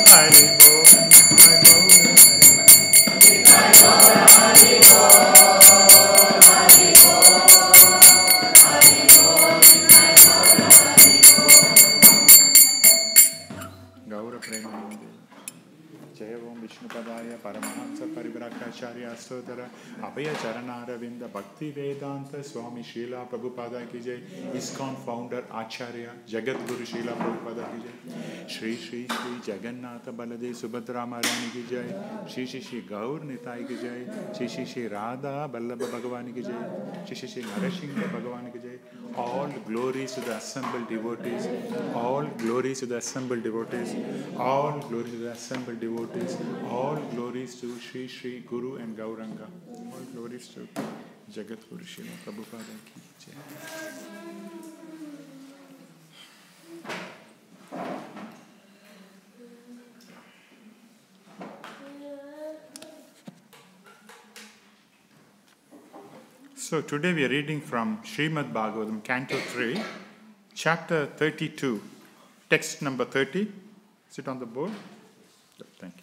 Hare Bol, Gaura Premanande. Jai Om Vishnupadaya Paramahansa Paribhaktiacharya Sodara Abhaya Charanaravinda Bhaktivedanta Swami Srila Prabhupada ki jai. ISKCON Founder-Acharya Jagat Guru Srila Prabhupada ki jai. Shri Shri Shri Jagannatha Balade Subhadra Maharani ki jai. Shri Shri Shri Gaur Nitai ki jai. Shri Shri Shri Radha Ballabha Bhagavani ki jai. Shri Shri Shri Narasingha Bhagavani ki jai. All glories to the assembled devotees. All glories to the assembled devotees. All glories to the assembled devotees. All glories to Shri Shri Guru and Gauranga. All glories to Jagat Guru Srila Prabhupada ki jai. So today we are reading from Śrīmad Bhāgavatam, Canto 3, Chapter 32, text number 30. Is it on the board? Thank you.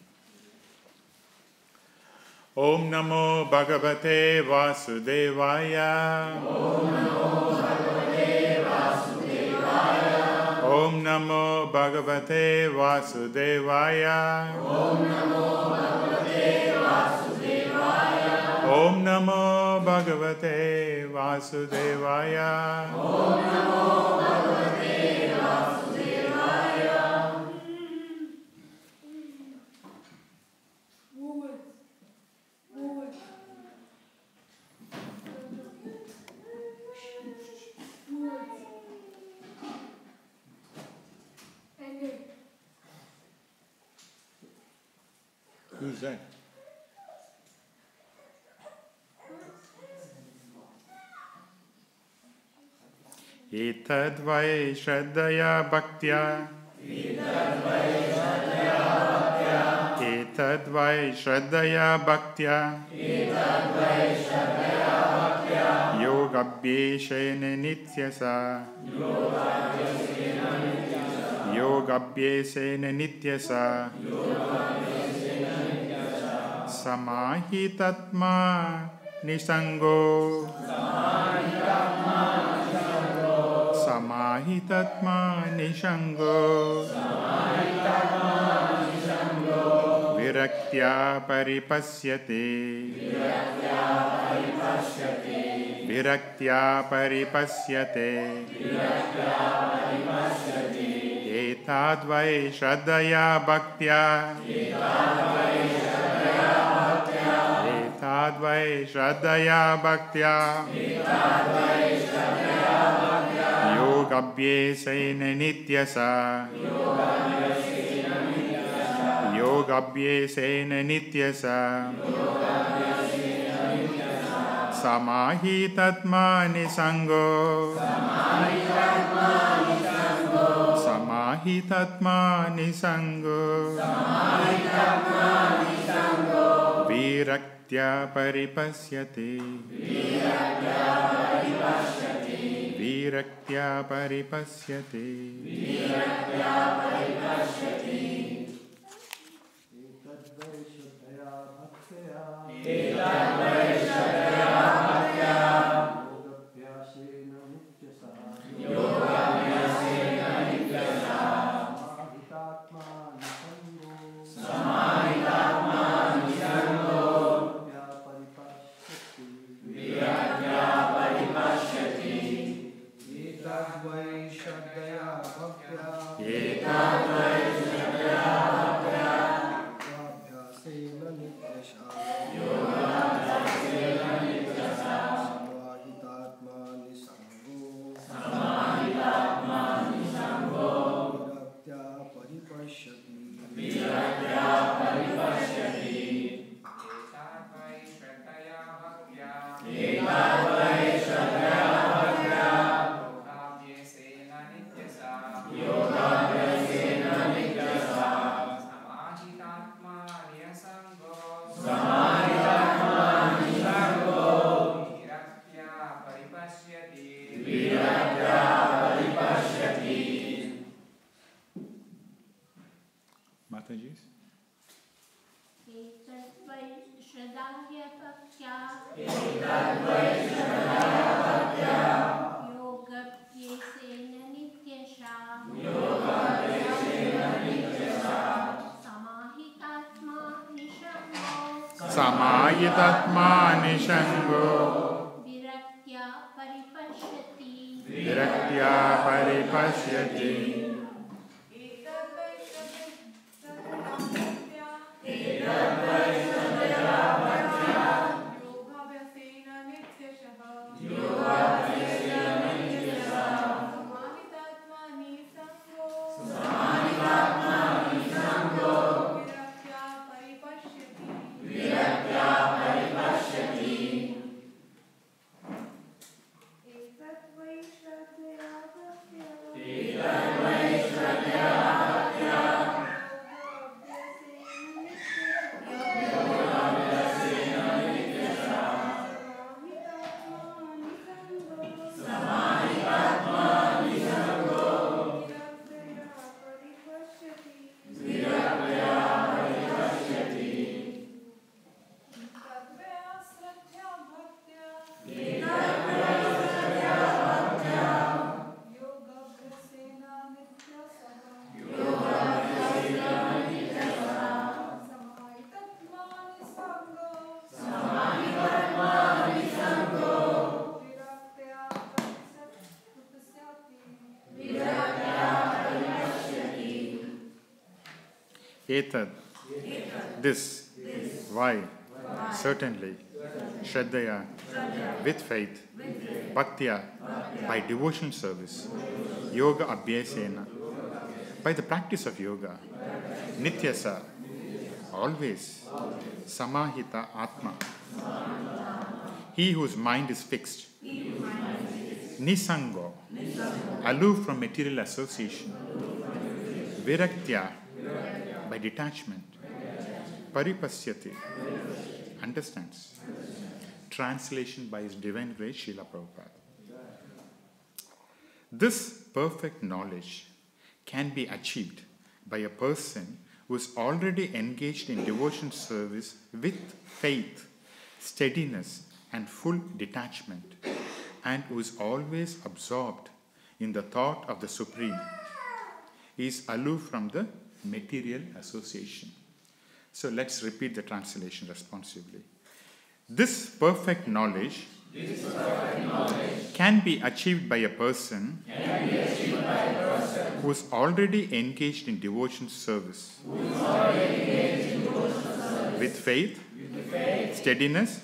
Om Namo Bhagavate Vasudevaya. Om Namo Bhagavate Vasudevaya. Om Namo Bhagavate Vasudevaya. Om Namo Bhagavate Vasudevaya. Om Namo Bhagavate Vasudevaya. Om Namo Bhagavate Vasudevaya. Who's that? Etadvai Shraddhaya Bhaktya. Etadvai Shraddhaya Bhaktya. Yogabhyeshena Nityasa. Yogabhyeshena Nityasa. Samahitatma Nisango. Samahitatma Nishango. Viraktya Paripasyate. Viraktya Paripasyate. Etadvai Shraddhaya Bhaktya. Etadvai Shraddhaya Bhaktya. Yogabhyesena Nityasa. Yogabhyesena Nityasa. Samahitatma Nisango. Samahitatma Nisango. Viraktya Paripasyate. Viraktya Paripasyate. Mataji's? Samahitatma nishango Viraktya paripashyati Etad. This. Why? Certainly. Shraddhaya. With faith. Bhaktya. By devotional service. Yoga abhyasena. By the practice of yoga. Nityasa. Always. Samahita Atma. He whose mind is fixed. Nisango. Aloof from material association. Viraktya. By detachment. Paripasyati. Understands. Translation by His Divine Grace, Srila Prabhupada. This perfect knowledge can be achieved by a person who is already engaged in devotion service with faith, steadiness, and full detachment, and who is always absorbed in the thought of the Supreme. He is aloof from the material association. So let's repeat the translation responsively. This perfect knowledge can be achieved by a person who is already engaged in devotion service with faith, steadiness,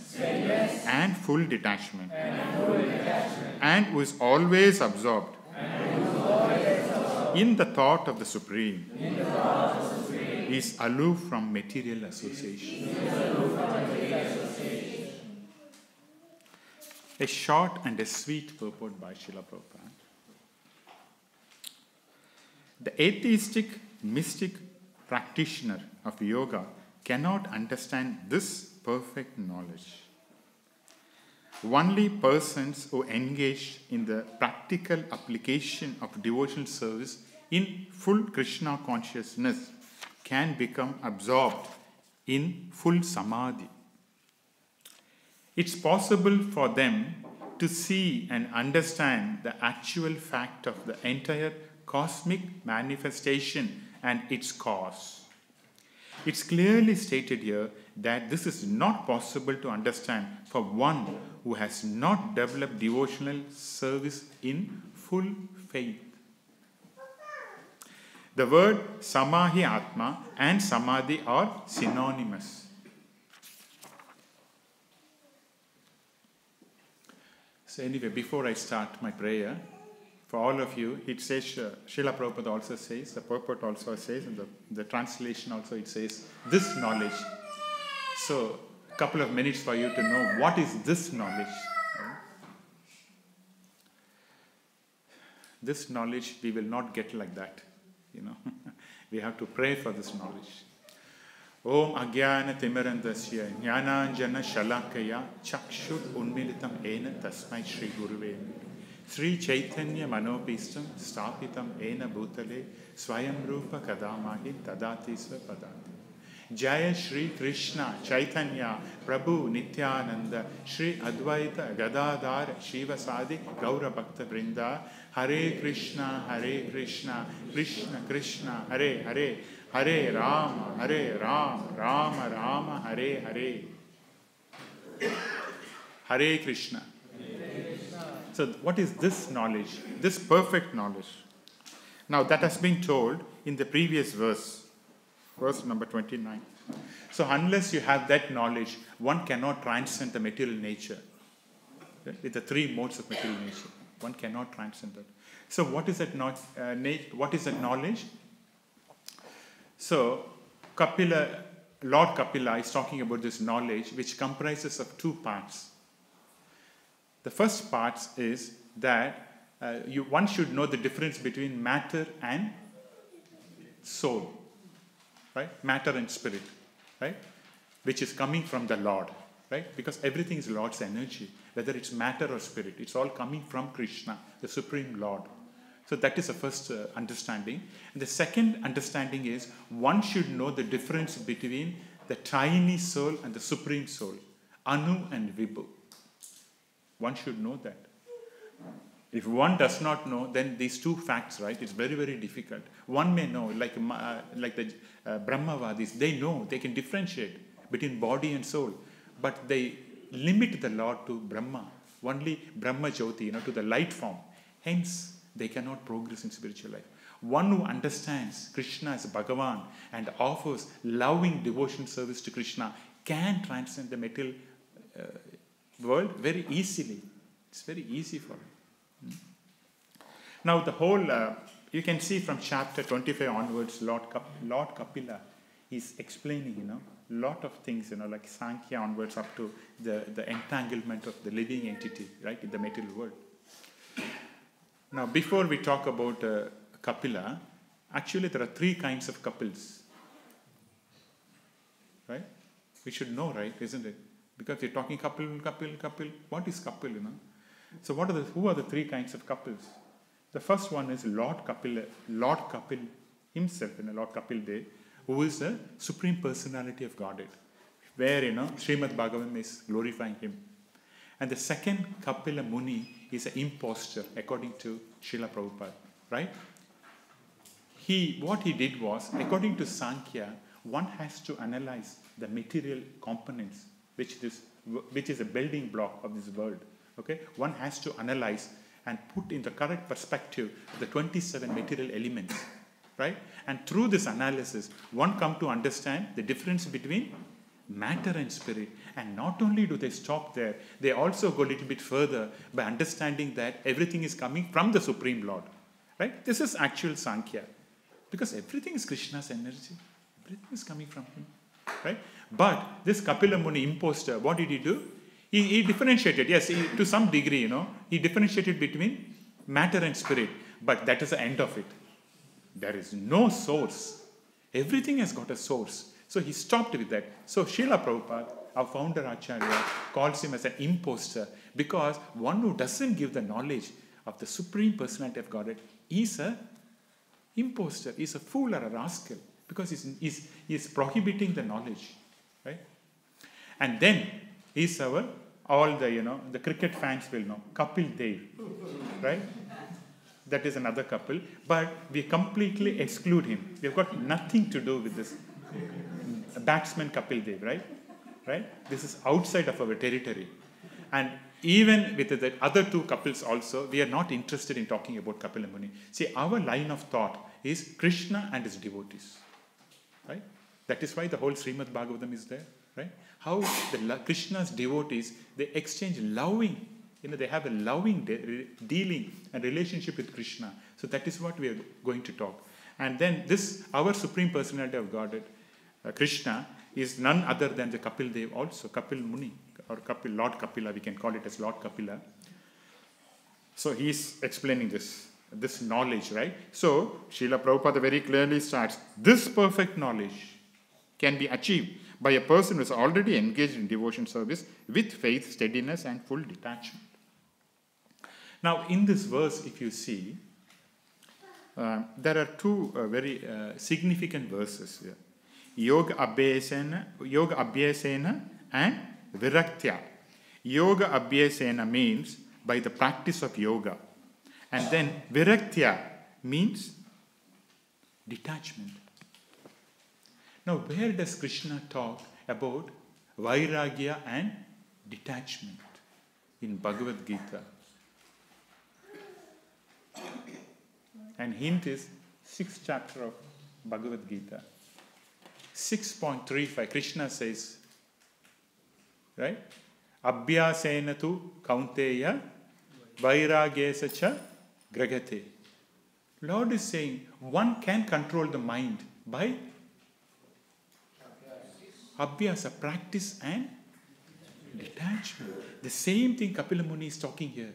and full detachment, and who is always absorbed in the thought of the Supreme. He is aloof from material association. A short and a sweet purport by Srila Prabhupada. The atheistic, mystic practitioner of yoga cannot understand this perfect knowledge. Only persons who engage in the practical application of devotional service in full Krishna consciousness can become absorbed in full samadhi. It's possible for them to see and understand the actual fact of the entire cosmic manifestation and its cause. It's clearly stated here that this is not possible to understand for one who has not developed devotional service in full faith. The word Samahi Atma and Samadhi are synonymous. So anyway, before I start my prayer, for all of you, it says, Srila Prabhupada also says, the purport also says, and the translation also it says, this knowledge. So, a couple of minutes for you to know what is this knowledge. This knowledge we will not get like that, We have to pray for this knowledge. Om Agyana Timirandasya Jnananjana Shalakaya Chakshur Unmilitam Ena Tasmai Shri Guruve Sri Chaitanya Manopistam Stapitam Ena Bhutale Swayam Rupa Kadamahi Tadati Swapadati. Jaya Shri Krishna Chaitanya Prabhu Nityananda Shri Advaita Gadadhar Shivasadi Gaura Bhakta Vrinda Hare Krishna Krishna Krishna Hare Hare Hare Rama Rama Rama Hare Hare. Hare Krishna. So what is this knowledge? This perfect knowledge. Now that has been told in the previous verse number 29. So unless you have that knowledge, one cannot transcend the material nature. Okay? With the three modes of material nature, one cannot transcend that. So what is that knowledge? So Lord Kapila is talking about this knowledge which comprises of two parts. The first part is that one should know the difference between matter and soul, right? Matter and spirit, right? Which is coming from the Lord, right? Because everything is Lord's energy, whether it's matter or spirit, it's all coming from Krishna, the Supreme Lord. So that is the first understanding. And the second understanding is one should know the difference between the tiny soul and the Supreme Soul, Anu and Vibhu. One should know that. If one does not know, then these two facts, right, it's very, very difficult. One may know, like the Brahmavadis, they know, they can differentiate between body and soul, but they limit the Lord to Brahma, only Brahma Jyoti, to the light form. Hence, they cannot progress in spiritual life. One who understands Krishna as Bhagavan and offers loving devotion service to Krishna can transcend the material world very easily. It's very easy for him. Now the whole, you can see from chapter 25 onwards, Lord Kapila is explaining, lot of things, like Sankhya onwards up to the entanglement of the living entity, right, in the material world. Now before we talk about Kapila, actually there are three kinds of couples, right? We should know, right, isn't it? Because you're talking couple. What is couple, So who are the three kinds of couples? The first one is Lord Kapil himself, Lord Kapil Dev, who is the Supreme Personality of Godhead, where, Śrīmad Bhāgavatam is glorifying him. And the second Kapila Muni is an impostor, according to Srila Prabhupada, right? What he did was, according to Sankhya, one has to analyze the material components, which is a building block of this world. Okay, one has to analyze and put in the correct perspective the 27 material elements, right? And through this analysis, one come to understand the difference between matter and spirit. And not only do they stop there, they also go a little bit further by understanding that everything is coming from the Supreme Lord, right? This is actual Sankhya, because everything is Krishna's energy. Everything is coming from him, right? But this Kapila Muni impostor, what did he do? He differentiated, yes, to some degree, he differentiated between matter and spirit, but that is the end of it. There is no source. Everything has got a source. So he stopped with that. So Srila Prabhupada, our Founder-Acharya, calls him as an impostor, because one who doesn't give the knowledge of the Supreme Personality of Godhead is an impostor, is a fool or a rascal, because he's prohibiting the knowledge, right? And then he's all the cricket fans will know, Kapil Dev, right? That is another couple, but we completely exclude him. We've got nothing to do with this batsman Kapil Dev, right? This is outside of our territory. And even with the other two couples also, we are not interested in talking about Kapila Muni. See, our line of thought is Krishna and his devotees, right? That is why the whole Śrīmad Bhāgavatam is there, right? How Krishna's devotees, they exchange loving, they have a loving dealing and relationship with Krishna. So that is what we are going to talk. And then our Supreme Personality of Godhead, Krishna, is none other than the Kapil Dev also, Kapil Muni, or Lord Kapila, we can call it as Lord Kapila. So he is explaining this knowledge, right? So Srila Prabhupada very clearly starts, this perfect knowledge can be achieved by a person who is already engaged in devotion service with faith, steadiness and full detachment. Now, in this verse, if you see, there are two very significant verses here. Yoga Abhyasena and Viraktya. Yoga Abhyasena means by the practice of yoga. And then Viraktya means detachment. Now, where does Krishna talk about Vairagya and detachment in Bhagavad Gita? And hint is 6th chapter of Bhagavad Gita. 6.35, Krishna says, right? Abhyasena tu kaunteya vairagyesa cha gragate. Lord is saying one can control the mind by abhyasa, practice and detachment. The same thing Kapila Muni is talking here.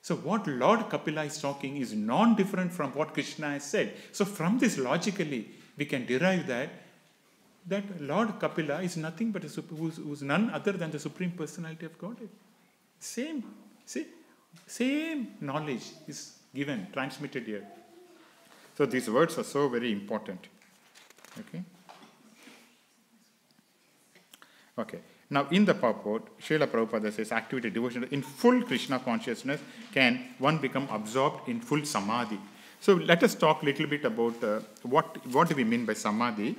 So what Lord Kapila is talking is non-different from what Krishna has said. So from this logically we can derive that Lord Kapila is nothing but who's none other than the Supreme Personality of Godhead. Same knowledge is given, transmitted here. So these words are so very important. Okay. Now in the purport, Srila Prabhupada says, activity, devotion, in full Krishna consciousness can one become absorbed in full samadhi. So let us talk a little bit about what do we mean by samadhi.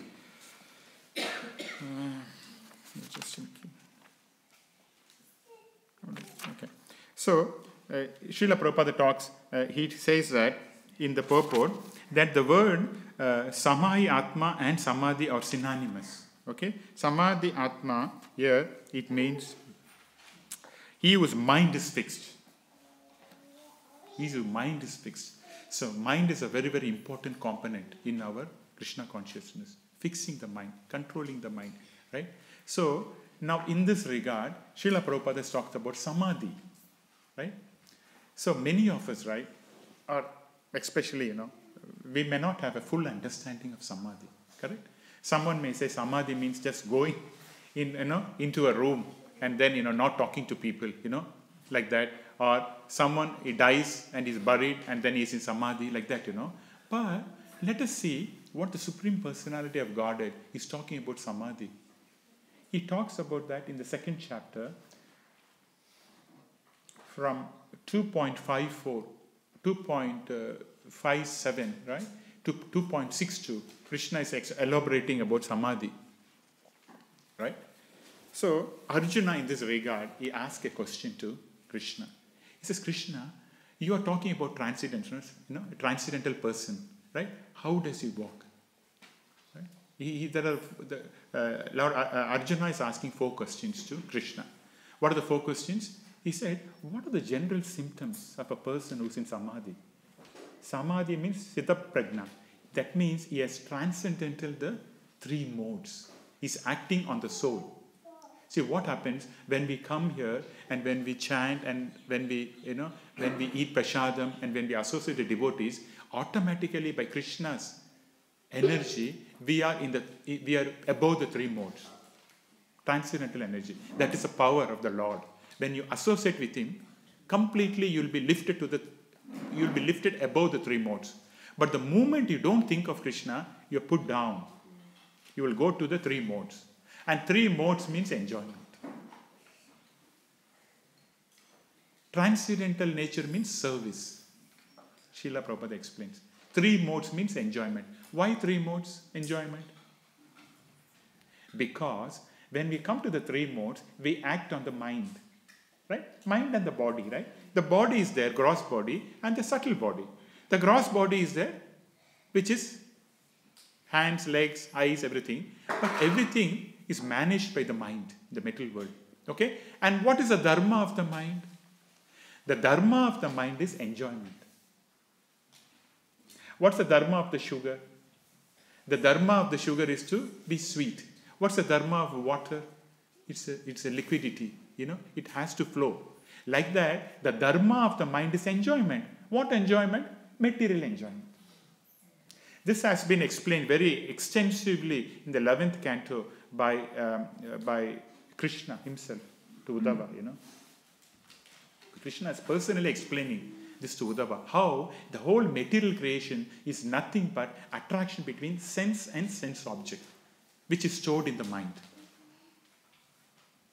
Okay. So Srila Prabhupada talks, he says that in the purport that the word Samahi Atma and Samadhi are synonymous. Okay, Samadhi Atma here it means he whose mind is fixed. His mind is fixed. So mind is a very, very important component in our Krishna consciousness. Fixing the mind, controlling the mind, right? So now in this regard, Srila Prabhupada has talked about Samadhi, right? So many of us, right, are especially, we may not have a full understanding of Samadhi, correct? Someone may say Samadhi means just going into a room and then, not talking to people, like that. Or someone, he dies and is buried and then he's in Samadhi, like that, But let us see what the Supreme Personality of Godhead is talking about Samadhi. He talks about that in the 2nd chapter from 2.57, right, to 2.62. Krishna is elaborating about Samadhi, right? So Arjuna in this regard, he asked a question to Krishna. He says, Krishna, you are talking about transcendence, a transcendental person, right? How does he walk? Right? Lord Arjuna is asking 4 questions to Krishna. What are the 4 questions? He said, what are the general symptoms of a person who's in Samadhi? Samadhi means Siddha Prajna. That means he has transcendental the 3 modes. He's acting on the soul. See what happens when we come here and when we chant and when we, when we eat prasadam and when we associate with devotees, automatically by Krishna's energy, we are above the 3 modes. Transcendental energy. That is the power of the Lord. When you associate with him, completely you'll be lifted above the 3 modes. But the moment you don't think of Krishna, you're put down. You will go to the 3 modes. And 3 modes means enjoyment. Transcendental nature means service. Srila Prabhupada explains. 3 modes means enjoyment. Why 3 modes enjoyment? Because when we come to the 3 modes, we act on the mind. Right? Mind and the body, right? The body is there, gross body, and the subtle body. The gross body is there, which is hands, legs, eyes, everything. But everything is managed by the mind, the mental world. Okay? And what is the dharma of the mind? The dharma of the mind is enjoyment. What's the dharma of the sugar? The dharma of the sugar is to be sweet. What's the dharma of water? It's a liquidity. It has to flow. Like that, the dharma of the mind is enjoyment. What enjoyment? Material enjoyment. This has been explained very extensively in the 11th canto by Krishna himself to Uddhava, Krishna is personally explaining this to Uddhava, how the whole material creation is nothing but attraction between sense and sense object, which is stored in the mind.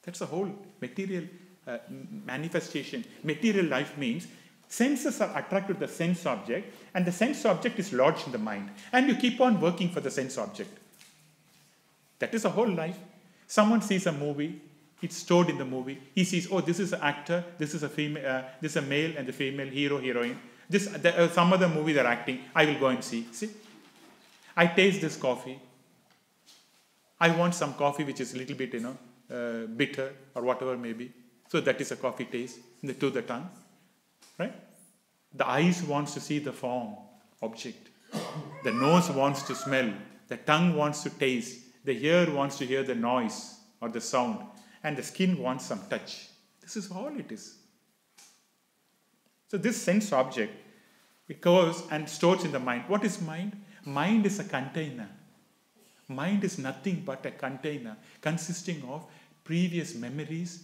That's the whole material manifestation. Material life means senses are attracted to the sense object, and the sense object is lodged in the mind, and you keep on working for the sense object. That is the whole life. Someone sees a movie, it's stored in the movie. He sees, oh, this is an actor, this is a female, this is a male and the female hero, heroine. Some other movie they're acting, I will go and see. See? I taste this coffee. I want some coffee which is a little bit, bitter or whatever may be. So that is a coffee taste to the tongue. Right? The eyes wants to see the form, object. The nose wants to smell. The tongue wants to taste. The ear wants to hear the noise or the sound. And the skin wants some touch. This is all it is. So this sense object, it goes and stores in the mind. What is mind? Mind is a container. Mind is nothing but a container consisting of previous memories,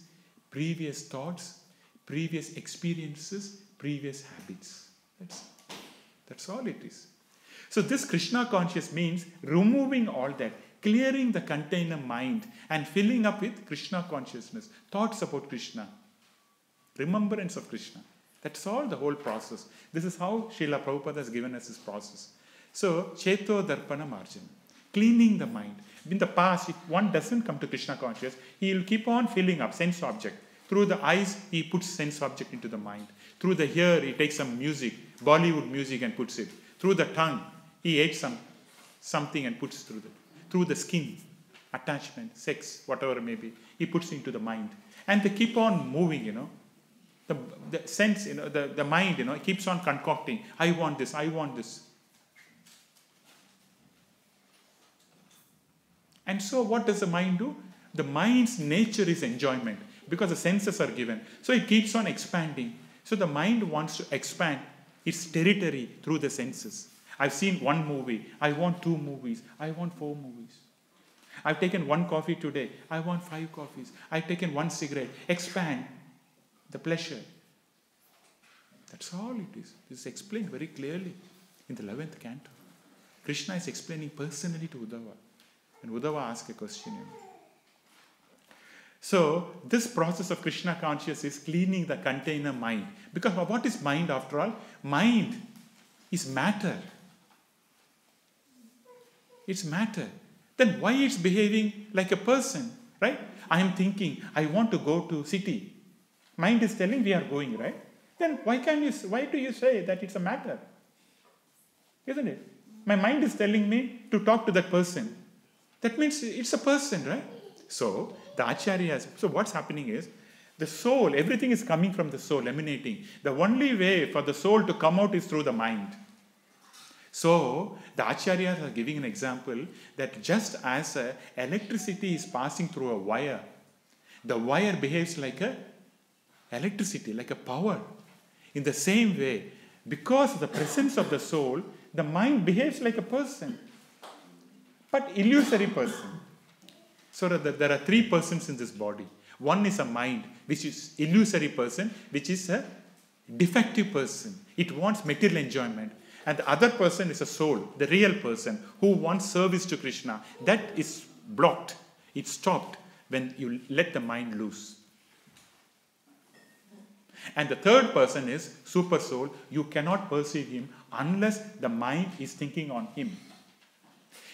previous thoughts, previous experiences, previous habits. That's all it is. So this Krishna conscious means removing all that, clearing the container mind and filling up with Krishna consciousness, thoughts about Krishna, remembrance of Krishna. That's all the whole process. This is how Srila Prabhupada has given us this process. So, Cheto Darpana Marjana, cleaning the mind. In the past, if one doesn't come to Krishna conscious, he will keep on filling up sense object. Through the eyes, he puts sense object into the mind. Through the ear, he takes some music, Bollywood music, and puts it. Through the tongue, he ate something and puts through it. Through the skin, attachment, sex, whatever it may be, he puts into the mind. And they keep on moving, The sense, the mind, it keeps on concocting. I want this, I want this. And so what does the mind do? The mind's nature is enjoyment because the senses are given. So it keeps on expanding. So the mind wants to expand its territory through the senses. I've seen one movie. I want 2 movies. I want 4 movies. I've taken 1 coffee today. I want 5 coffees. I've taken 1 cigarette. Expand the pleasure. That's all it is. This is explained very clearly in the 11th canto. Krishna is explaining personally to Uddhava. And Uddhava asks a question. So, this process of Krishna consciousness is cleaning the container mind. Because what is mind after all? Mind is matter. It's matter. Then why it's behaving like a person, right? I am thinking, I want to go to city. Mind is telling we are going, right? Then why do you say that it's a matter? Isn't it? My mind is telling me to talk to that person. That means it's a person, right? So, the Acharyas, so what's happening is, the soul, everything is coming from the soul, emanating. The only way for the soul to come out is through the mind. So, the Acharyas are giving an example that just as electricity is passing through a wire, the wire behaves like a electricity, like a power. In the same way, because of the presence of the soul, the mind behaves like a person, but illusory person. So there are 3 persons in this body. One is a mind, which is illusory person, which is a defective person. It wants material enjoyment. And the other person is a soul, the real person, who wants service to Krishna. That is blocked. It's stopped when you let the mind loose. And the third person is super soul. You cannot perceive him unless the mind is thinking on him.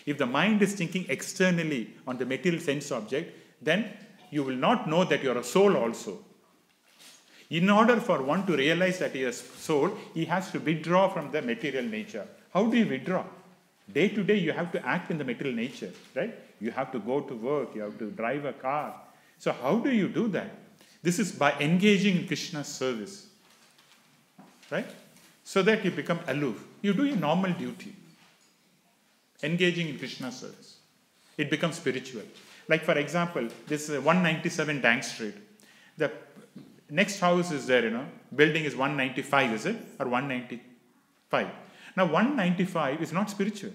If the mind is thinking externally on the material sense object, then you will not know that you are a soul also. In order for one to realize that he is a soul, he has to withdraw from the material nature. How do you withdraw? Day to day you have to act in the material nature, right? You have to go to work, you have to drive a car. So how do you do that? This is by engaging in Krishna's service, right? So that you become aloof. You do your normal duty. Engaging in Krishna's service. It becomes spiritual. Like for example, this 197 Dank Street. The next house is there, building is 195, is it? Or 195. Now 195 is not spiritual.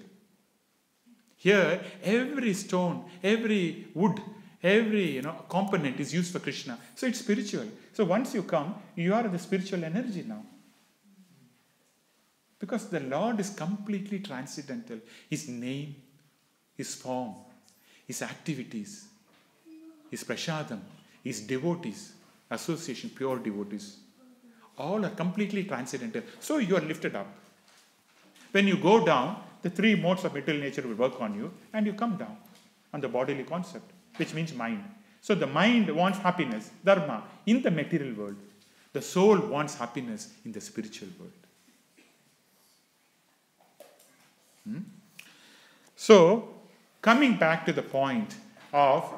Here, every stone, every wood, Every component is used for Krishna. So it's spiritual. So once you come, you are the spiritual energy now. Because the Lord is completely transcendental. His name, His form, His activities, His prashadam, His devotees, association, pure devotees, all are completely transcendental. So you are lifted up. When you go down, the three modes of material nature will work on you, and you come down on the bodily concept, which means mind. So the mind wants happiness, dharma, in the material world. The soul wants happiness in the spiritual world. So, coming back to the point of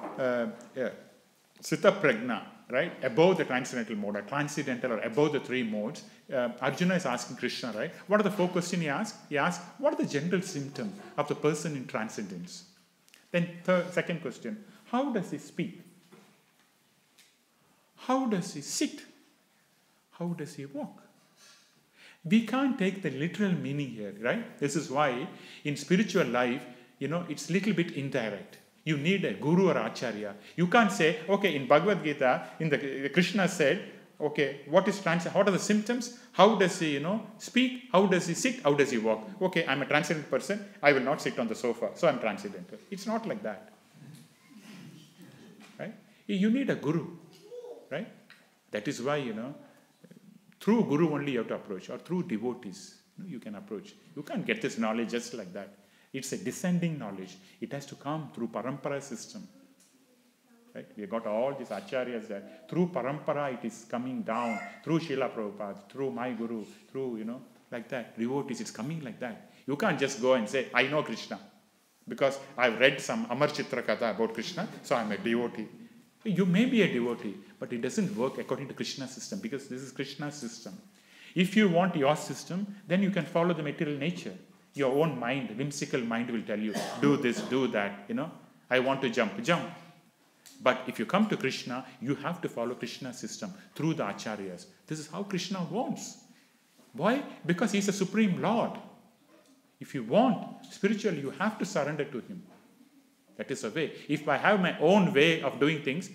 Sita Prajna, right, above the transcendental mode, or transcendental or above the three modes, Arjuna is asking Krishna, right, what are the four questions he asked? He asked, what are the general symptoms of the person in transcendence? Then second question, how does he speak? How does he sit? How does he walk? We can't take the literal meaning here, right? This is why in spiritual life, it's a little bit indirect. You need a guru or acharya. You can't say, okay, in Bhagavad Gita, the Krishna said, okay, what are the symptoms? How does he, speak? How does he sit? How does he walk? Okay, I'm a transcendental person. I will not sit on the sofa, so I'm transcendental. It's not like that. Right? You need a guru, right? That is why, through guru only you have to approach, or through devotees you can approach. You can't get this knowledge just like that. It's a descending knowledge. It has to come through parampara system. Right? We have got all these acharyas there. Through parampara it is coming down. Through Srila Prabhupada, through my guru, through, like that. Devotees, it's coming like that. You can't just go and say, I know Krishna. Because I've read some Amar Chitra Katha about Krishna, so I'm a devotee. You may be a devotee, but it doesn't work according to Krishna's system, because this is Krishna's system. If you want your system, then you can follow the material nature. Your own mind, whimsical mind will tell you, do this, do that, I want to jump. But if you come to Krishna, you have to follow Krishna's system through the acharyas. This is how Krishna wants. Why? Because he's a supreme Lord. If you want spiritually, you have to surrender to him. That is the way. If I have my own way of doing things,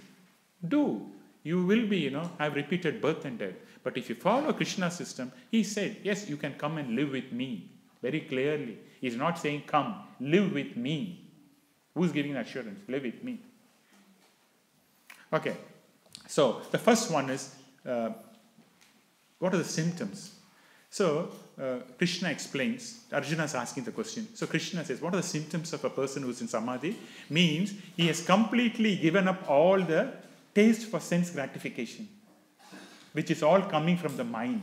you will be, have repeated birth and death. But if you follow Krishna's system, he said, yes, you can come and live with me. Very clearly. He's not saying, come, live with me. Who's giving assurance? Live with me. Okay. So, the first one is, what are the symptoms? So, Krishna explains, Arjuna is asking the question. So, Krishna says, what are the symptoms of a person who is in samadhi? Means, he has completely given up all the taste for sense gratification, which is all coming from the mind.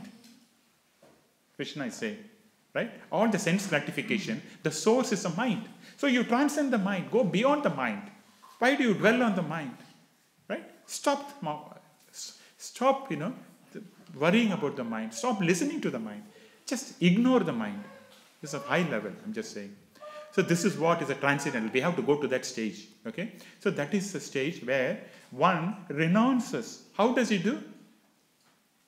Krishna is saying, right? All the sense gratification, the source is the mind. So you transcend the mind, go beyond the mind. Why do you dwell on the mind? Right? Stop, worrying about the mind. Stop listening to the mind. Just ignore the mind. This is a high level, I'm just saying. So this is what is a transcendental. We have to go to that stage. Okay? So that is the stage where one renounces. How does he do?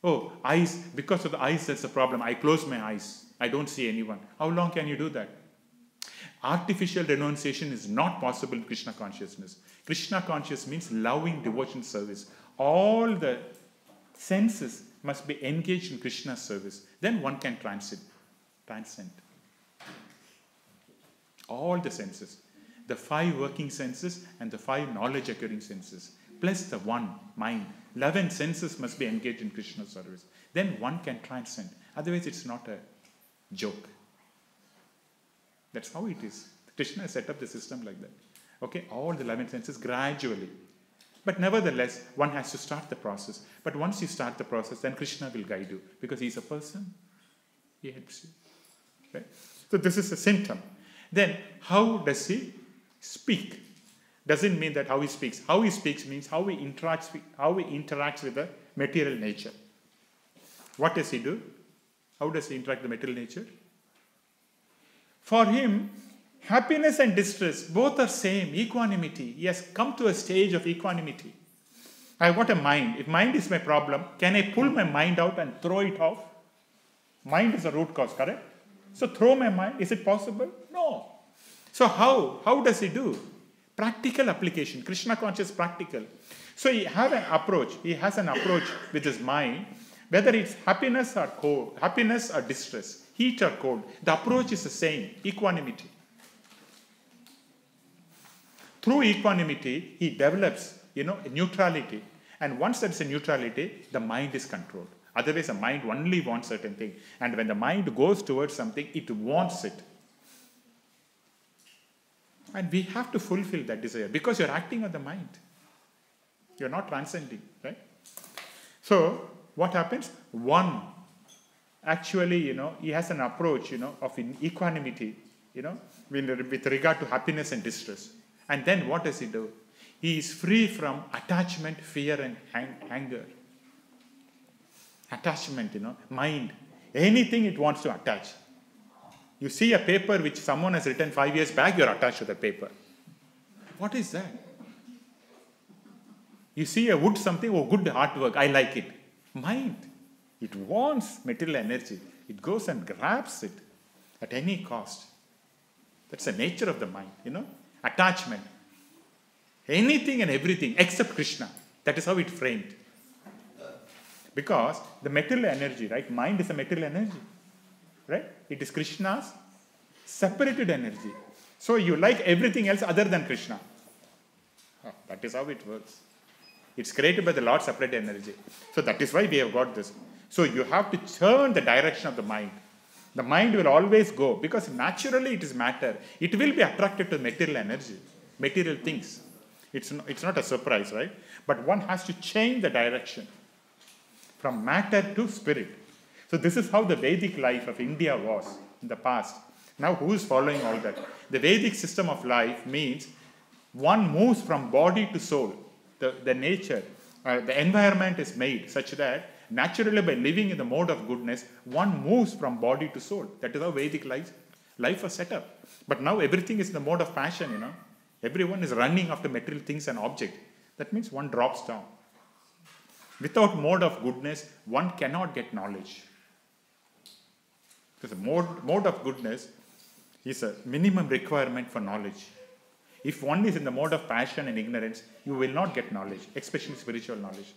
Oh, eyes. Because of the eyes, that's the problem. I close my eyes. I don't see anyone. How long can you do that? Artificial renunciation is not possible in Krishna consciousness. Krishna consciousness means loving devotion service. All the senses must be engaged in Krishna's service. Then one can transcend. All the senses. The 5 working senses and the 5 knowledge acquiring senses. Plus the one, mind. 11 senses must be engaged in Krishna's service. Then one can transcend. Otherwise it's not a joke. That's how it is. Krishna has set up the system like that. Okay, all the 11 senses gradually. But nevertheless, one has to start the process. But once you start the process, then Krishna will guide you. Because he's a person. He helps you. Right? So this is a symptom. Then, how does he speak? Doesn't mean that how he speaks. How he speaks means how he interacts with the material nature. What does he do? How does he interact with the material nature? For him, happiness and distress, both are same, equanimity. He has come to a stage of equanimity. I have got a mind. If mind is my problem, can I pull my mind out and throw it off? Mind is the root cause, correct? So throw my mind, is it possible? No. So how does he do? Practical application. Krishna conscious practical. So he has an approach. He has an approach with his mind, whether it's happiness or cold, happiness or distress, heat or cold. The approach is the same, equanimity. Through equanimity, he develops, neutrality. And once there's a neutrality, the mind is controlled. Otherwise, the mind only wants certain thing. And when the mind goes towards something, it wants it. And we have to fulfill that desire because you're acting on the mind. You're not transcending, right? So, what happens? One, actually, he has an approach, of equanimity, with regard to happiness and distress. And then what does he do? He is free from attachment, fear, and anger. Attachment, mind. Anything it wants to attach. You see a paper which someone has written 5 years back, you're attached to the paper. What is that? You see a wood something, good artwork, I like it. Mind. It wants material energy. It goes and grabs it at any cost. That's the nature of the mind, Attachment. Anything and everything except Krishna. That is how it framed. Because the material energy, right? Mind is a material energy. Right? It is Krishna's separated energy. So you like everything else other than Krishna. That is how it works. It's created by the Lord's separate energy. So that is why we have got this. So you have to turn the direction of the mind. The mind will always go because naturally it is matter. It will be attracted to material energy, material things. It's not a surprise, right? But one has to change the direction from matter to spirit. So this is how the Vedic life of India was in the past. Now who is following all that? The Vedic system of life means one moves from body to soul. The nature, the environment is made such that naturally by living in the mode of goodness, one moves from body to soul. That is how Vedic life was set up. But now everything is in the mode of passion, Everyone is running after material things and objects. That means one drops down. Without mode of goodness, one cannot get knowledge. Because the mode of goodness is a minimum requirement for knowledge. If one is in the mode of passion and ignorance, you will not get knowledge, especially spiritual knowledge.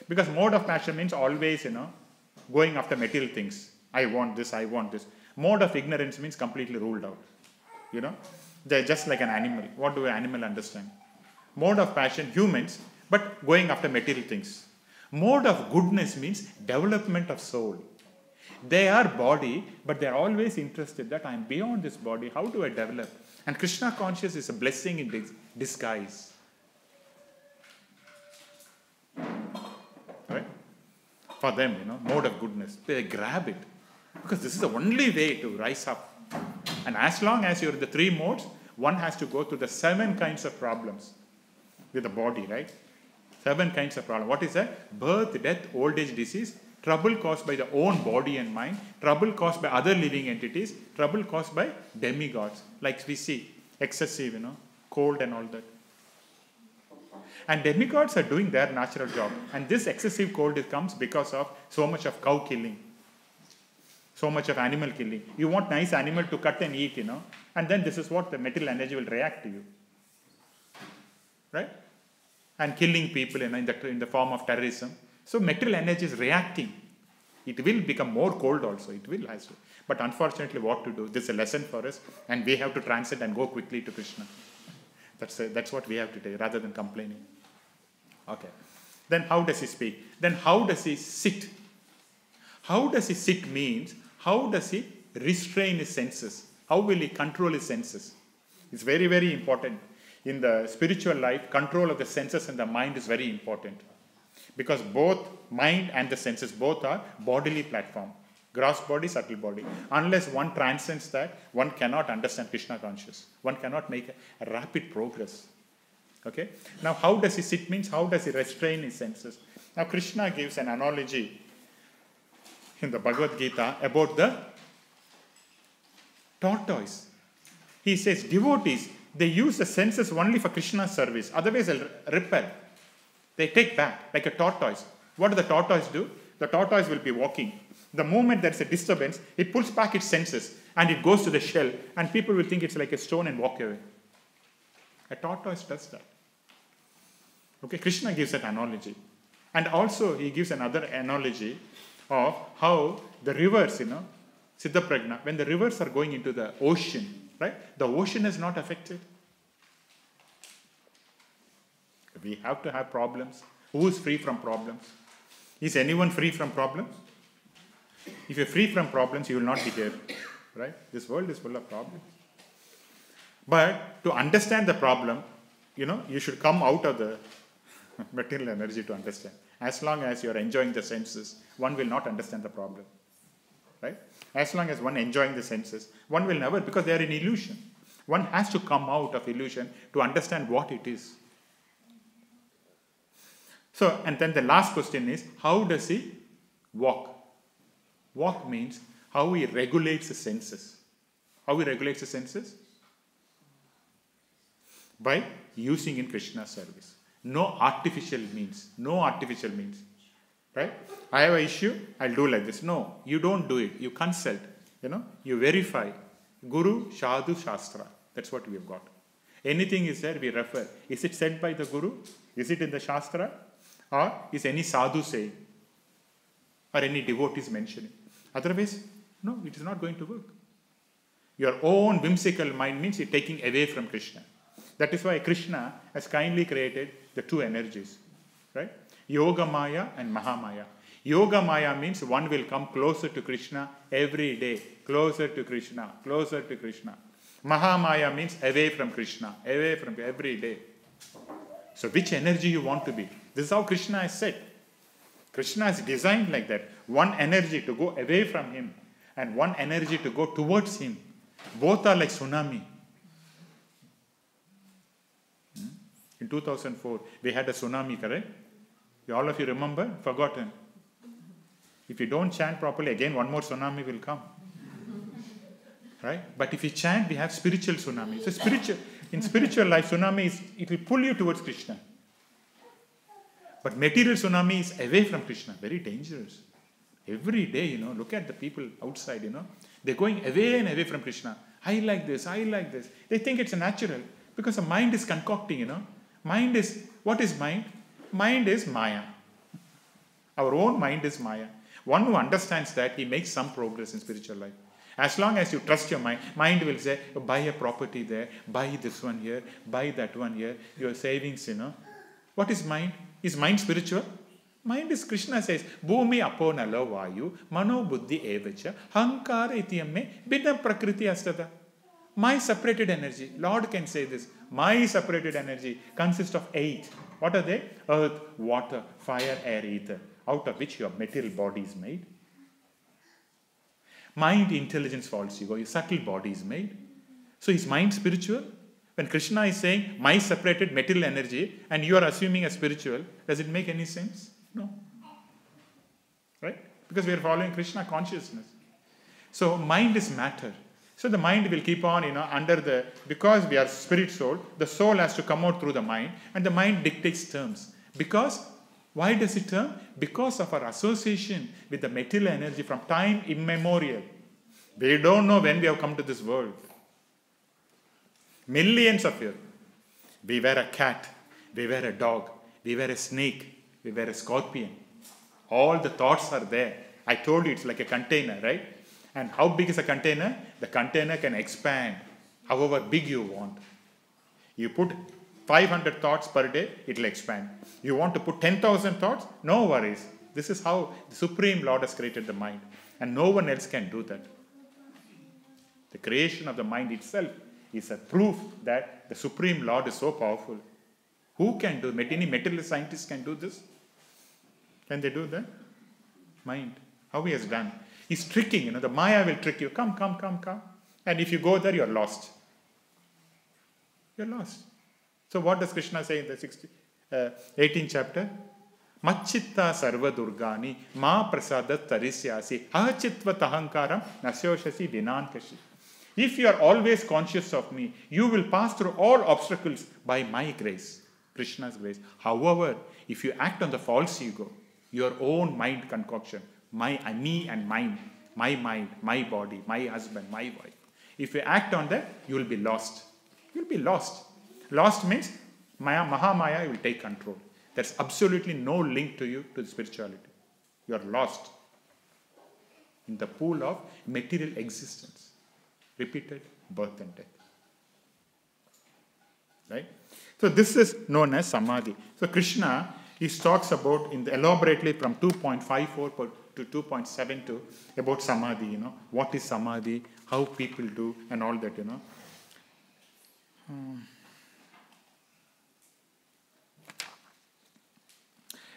Because mode of passion means always, going after material things. I want this, I want this. Mode of ignorance means completely ruled out. They're just like an animal. What do an animal understand? Mode of passion, humans, but going after material things. Mode of goodness means development of soul. They are body, but they are always interested that I am beyond this body. How do I develop? And Krishna consciousness is a blessing in disguise. Right? For them, mode of goodness. They grab it. Because this is the only way to rise up. And as long as you're in the three modes, one has to go through the 7 kinds of problems with the body, right? 7 kinds of problems. What is that? Birth, death, old age, disease, trouble caused by the own body and mind, trouble caused by other living entities, trouble caused by demigods, like we see, excessive, cold and all that. And demigods are doing their natural job. And this excessive cold comes because of so much of cow killing, so much of animal killing. You want nice animal to cut and eat, and then this is what the material energy will react to you. Right? And killing people in the form of terrorism. So material energy is reacting. It will become more cold also. It will has to. But unfortunately, what to do? This is a lesson for us, and we have to transcend and go quickly to Krishna. That's what we have to do, rather than complaining. Okay. Then how does he speak? Then how does he sit? How does he sit means, how does he restrain his senses? How will he control his senses? It's very, very important. In the spiritual life, control of the senses and the mind is very important. Because both mind and the senses, both are bodily platform. Gross body, subtle body. Unless one transcends that, one cannot understand Krishna consciousness. One cannot make a rapid progress. Okay? Now, how does he sit means, how does he restrain his senses? Now, Krishna gives an analogy in the Bhagavad Gita about the tortoise. He says, devotees, they use the senses only for Krishna's service. Otherwise, they'll repel. They take back, like a tortoise. What does the tortoise do? The tortoise will be walking. The moment there's a disturbance, it pulls back its senses and it goes to the shell, and people will think it's like a stone and walk away. A tortoise does that. Okay, Krishna gives that analogy. And also he gives another analogy of how the rivers, Siddha Prajna, when the rivers are going into the ocean, right? The ocean is not affected. We have to have problems. Who is free from problems? Is anyone free from problems? If you're free from problems, you will not be here, right? This world is full of problems. But to understand the problem, you should come out of the material energy to understand. As long as you're enjoying the senses, one will not understand the problem, right? As long as one enjoying the senses, one will never, because they are in illusion. One has to come out of illusion to understand what it is. So, and then the last question is, how does he walk? Walk means how he regulates the senses. How he regulates the senses? By using in Krishna's service. No artificial means. No artificial means. Right? I have an issue, I'll do like this. No, you don't do it. You consult. You verify. Guru, Sadhu, Shastra. That's what we have got. Anything is there, we refer. Is it said by the Guru? Is it in the Shastra? Or is any sadhu saying? Or any devotees mentioning? Otherwise, no, it is not going to work. Your own whimsical mind means you're taking away from Krishna. That is why Krishna has kindly created the two energies. Right? Yoga Maya and Mahamaya. Yoga Maya means one will come closer to Krishna every day. Closer to Krishna. Closer to Krishna. Mahamaya means away from Krishna. Away from every day. So which energy you want to be? This is how Krishna has said. Krishna is designed like that. One energy to go away from him and one energy to go towards him. Both are like tsunami. In 2004, we had a tsunami, correct? All of you remember? Forgotten. If you don't chant properly, again one more tsunami will come. Right? But if you chant, we have spiritual tsunami. So in spiritual life, tsunami it will pull you towards Krishna. But material tsunami is away from Krishna. Very dangerous. Every day, look at the people outside, they're going away and away from Krishna. I like this, I like this. They think it's natural because the mind is concocting, Mind is, what is mind? Mind is Maya. Our own mind is Maya. One who understands that, he makes some progress in spiritual life. As long as you trust your mind, mind will say, buy a property there, buy this one here, buy that one here, your savings, What is mind? Is mind spiritual? Mind is, Krishna says, Bhumi apo nalo vayu, mano buddhi evacha, hankara itiyamme, bina prakriti astada. My separated energy, Lord can say this, my separated energy consists of 8. What are they? Earth, water, fire, air, ether, out of which your material body is made. Mind, intelligence, false ego, your subtle body is made. So is mind spiritual? When Krishna is saying, my separated material energy, and you are assuming as spiritual, does it make any sense? No. Right? Because we are following Krishna consciousness. So mind is matter. So the mind will keep on, because we are spirit soul, the soul has to come out through the mind, and the mind dictates terms. Because, why does it term? Because of our association with the material energy from time immemorial. We don't know when we have come to this world. Millions of years. We were a cat, we were a dog, we were a snake, we were a scorpion. All the thoughts are there. I told you it's like a container, right? And how big is a container? The container can expand however big you want. You put 500 thoughts per day, it will expand. You want to put 10,000 thoughts? No worries. This is how the Supreme Lord has created the mind. And no one else can do that. The creation of the mind itself is a proof that the Supreme Lord is so powerful. Who can do it? Any materialist scientist can do this? Can they do that? Mind. How he has done. He's tricking, the Maya will trick you. Come. And if you go there, you're lost. You're lost. So what does Krishna say in the 18th chapter? Machitta sarva durgani ma prasadat tarisyasi ahachitva tahankaram nasyoshasi vinankashi. If you are always conscious of me, you will pass through all obstacles by my grace, Krishna's grace. However, if you act on the false ego, your own mind concoction, me and mine, my mind, my body, my husband, my wife. If you act on that, you will be lost. You'll be lost. Lost means Mahamaya will take control. There's absolutely no link to you to the spirituality. You are lost in the pool of material existence. Repeated birth and death. Right? So this is known as Samadhi. So Krishna, he talks about elaborately from 2.54 to 2.72 about Samadhi, what is Samadhi, how people do, and all that,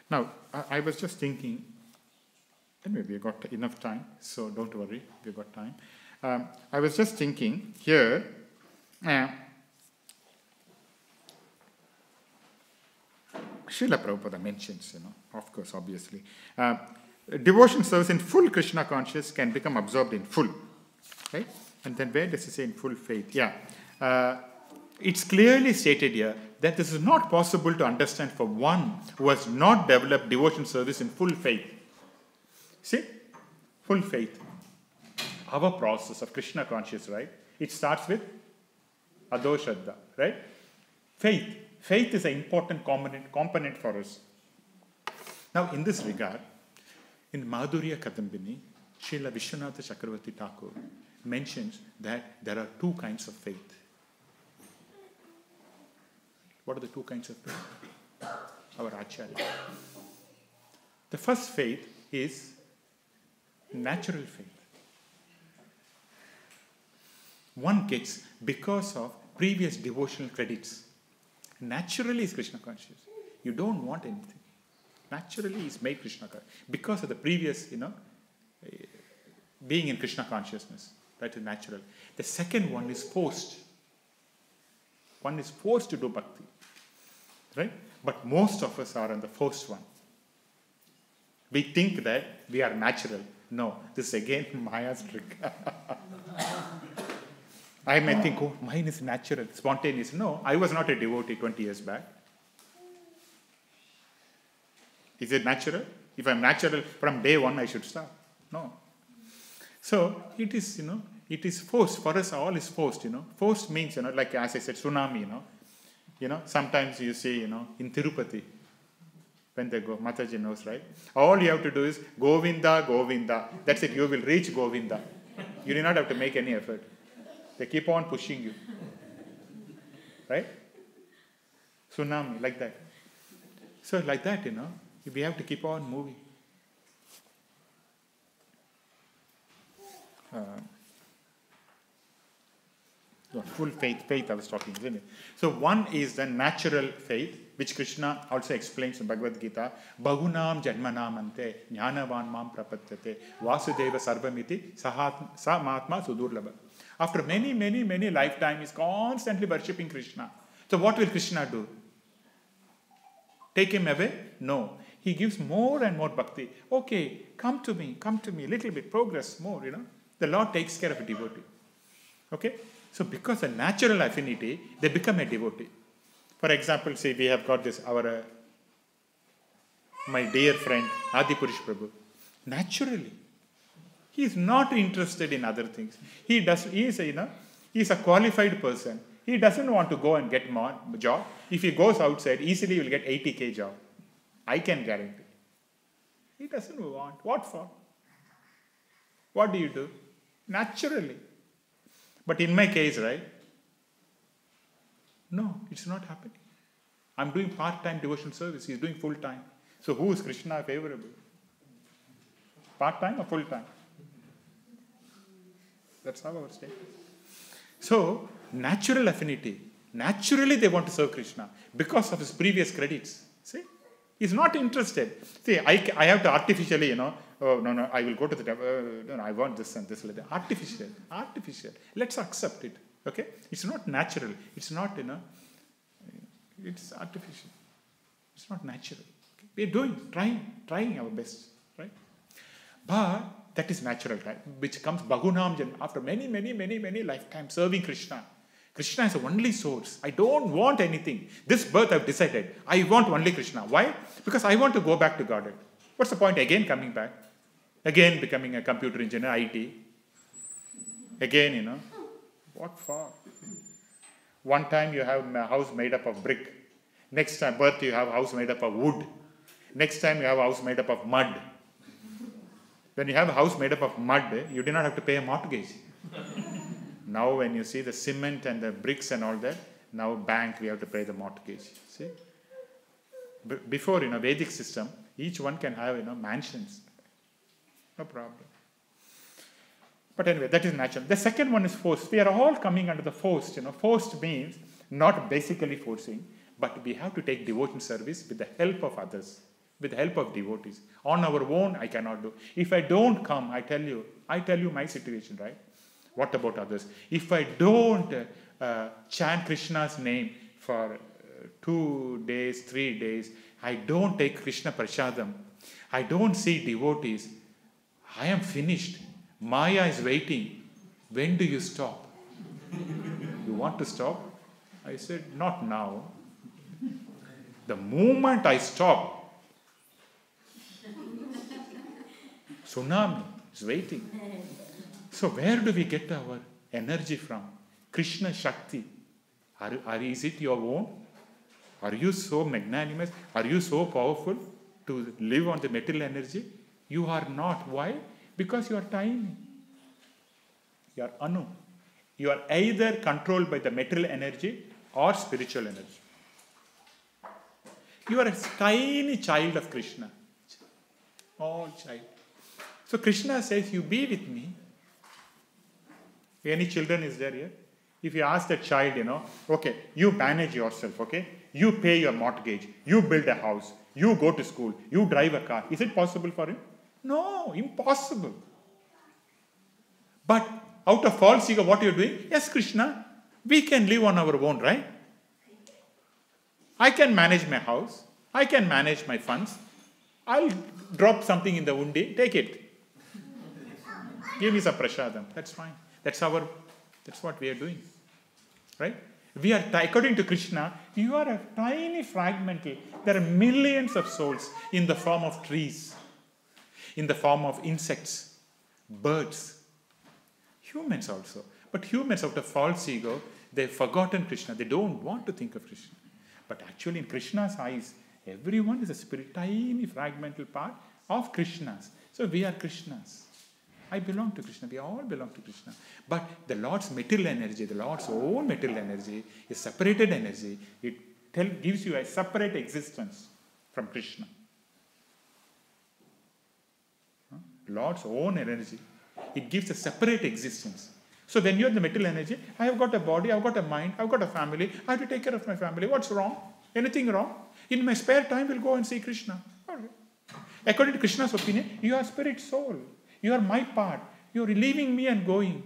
Now, I was just thinking, anyway, we got enough time, so don't worry, we've got time. I was just thinking here, Srila Prabhupada mentions, of course, obviously, devotion service in full Krishna consciousness can become absorbed in full, right? And then where does it say in full faith? Yeah. It's clearly stated here that this is not possible to understand for one who has not developed devotion service in full faith. See? Full faith. Our process of Krishna consciousness, right? It starts with Ado Shraddha, right? Faith. Faith is an important component for us. Now, in this regard, in Madhurya Kadambini, Srila Vishwanatha Chakravarti Thakur mentions that there are two kinds of faith. What are the two kinds of faith? Our Acharya. The first faith is natural faith. One gets because of previous devotional credits. Naturally is Krishna conscious. You don't want anything. Naturally is made Krishna conscious. Because of the previous, being in Krishna consciousness. That is natural. The second one is forced. One is forced to do bhakti. Right? But most of us are on the forced one. We think that we are natural. No, this is again Maya's trick. I may think, oh, mine is natural, spontaneous. No, I was not a devotee 20 years back. Is it natural? If I'm natural, from day one I should start. No. So, it is, it is forced. For us, all is forced, Forced means, like as I said, tsunami, sometimes you see, in Tirupati, when they go, Mataji knows, right? All you have to do is Govinda, Govinda. That's it, you will reach Govinda. You do not have to make any effort. They keep on pushing you. Right? Tsunami, like that. So like that, we have to keep on moving. Full faith I was talking, isn't it? So one is the natural faith, which Krishna also explains in Bhagavad Gita. Bahunam janmanam ante jnanavan mam prapatyate vasudeva sarvamiti sa mahatma sudurlabha. After many, many, many lifetimes, he is constantly worshipping Krishna. So what will Krishna do? Take him away? No. He gives more and more bhakti. Okay, come to me, little bit, progress more, The Lord takes care of a devotee. Okay? So because of natural affinity, they become a devotee. For example, say we have got this, my dear friend, Adipurush Prabhu. Naturally, he is not interested in other things. He is a qualified person. He doesn't want to go and get more job. If he goes outside, easily he will get 80K job. I can guarantee. He doesn't want. What for? What do you do? Naturally. But in my case, right? No, it's not happening. I'm doing part-time devotional service. He's doing full-time. So who is Krishna favorable? Part-time or full-time? That's how our state is. So, natural affinity. Naturally they want to serve Krishna because of his previous credits. See? He's not interested. See, I have to artificially, oh, no, I will go to the temple. No, I want this and this. Artificial. Let's accept it. Okay? It's not natural. It's not, it's artificial. It's not natural. Okay? We're trying our best. Right? But that is natural type, which comes Bhagунam Janma, after many, many, many, many lifetimes serving Krishna. Krishna is the only source. I don't want anything. This birth I've decided. I want only Krishna. Why? Because I want to go back to Godhead. What's the point? Again coming back. Again becoming a computer engineer, IT. Again, what for? One time you have a house made up of brick. Next time birth you have a house made up of wood. Next time you have a house made up of mud. When you have a house made up of mud, you do not have to pay a mortgage. Now when you see the cement and the bricks and all that, now bank we have to pay the mortgage. See? Before, Vedic system, each one can have, mansions. No problem. But anyway, that is natural. The second one is forced. We are all coming under the forced. Forced means not basically forcing, but we have to take devotion service with the help of others, with the help of devotees. On our own, I cannot do. If I don't come, I tell you my situation, right? What about others? If I don't chant Krishna's name for 2 days, 3 days, I don't take Krishna Prasadam, I don't see devotees, I am finished. Maya is waiting. When do you stop? You want to stop? I said, not now. The moment I stop, tsunami is waiting. So where do we get our energy from? Krishna Shakti. Is it your own? Are you so magnanimous? Are you so powerful to live on the material energy? You are not. Why? Because you are tiny. You are anu. You are either controlled by the material energy or spiritual energy. You are a tiny child of Krishna. Small child. So Krishna says, you be with me. Any children is there here? If you ask the child, okay, you manage yourself, okay? You pay your mortgage. You build a house. You go to school. You drive a car. Is it possible for him? No, impossible. But out of false ego, what are you doing? Yes, Krishna, we can live on our own, right? I can manage my house. I can manage my funds. I'll drop something in the undi. Take it. Give me some prasadam. That's fine. That's what we are doing. Right? We are, according to Krishna, you are a tiny fragmental. There are millions of souls in the form of trees, in the form of insects, birds, humans also. But humans, out of false ego, they've forgotten Krishna. They don't want to think of Krishna. But actually, in Krishna's eyes, everyone is a spirit, tiny fragmental part of Krishna's. So we are Krishna's. I belong to Krishna. We all belong to Krishna. But the Lord's material energy, the Lord's own material energy, is separated energy. It gives you a separate existence from Krishna. Lord's own energy, it gives a separate existence. So when you have the material energy, I have got a body, I've got a mind, I've got a family, I have to take care of my family. What's wrong? Anything wrong? In my spare time, we'll go and see Krishna. All right. According to Krishna's opinion, you are spirit soul. You are my part. You are leaving me and going.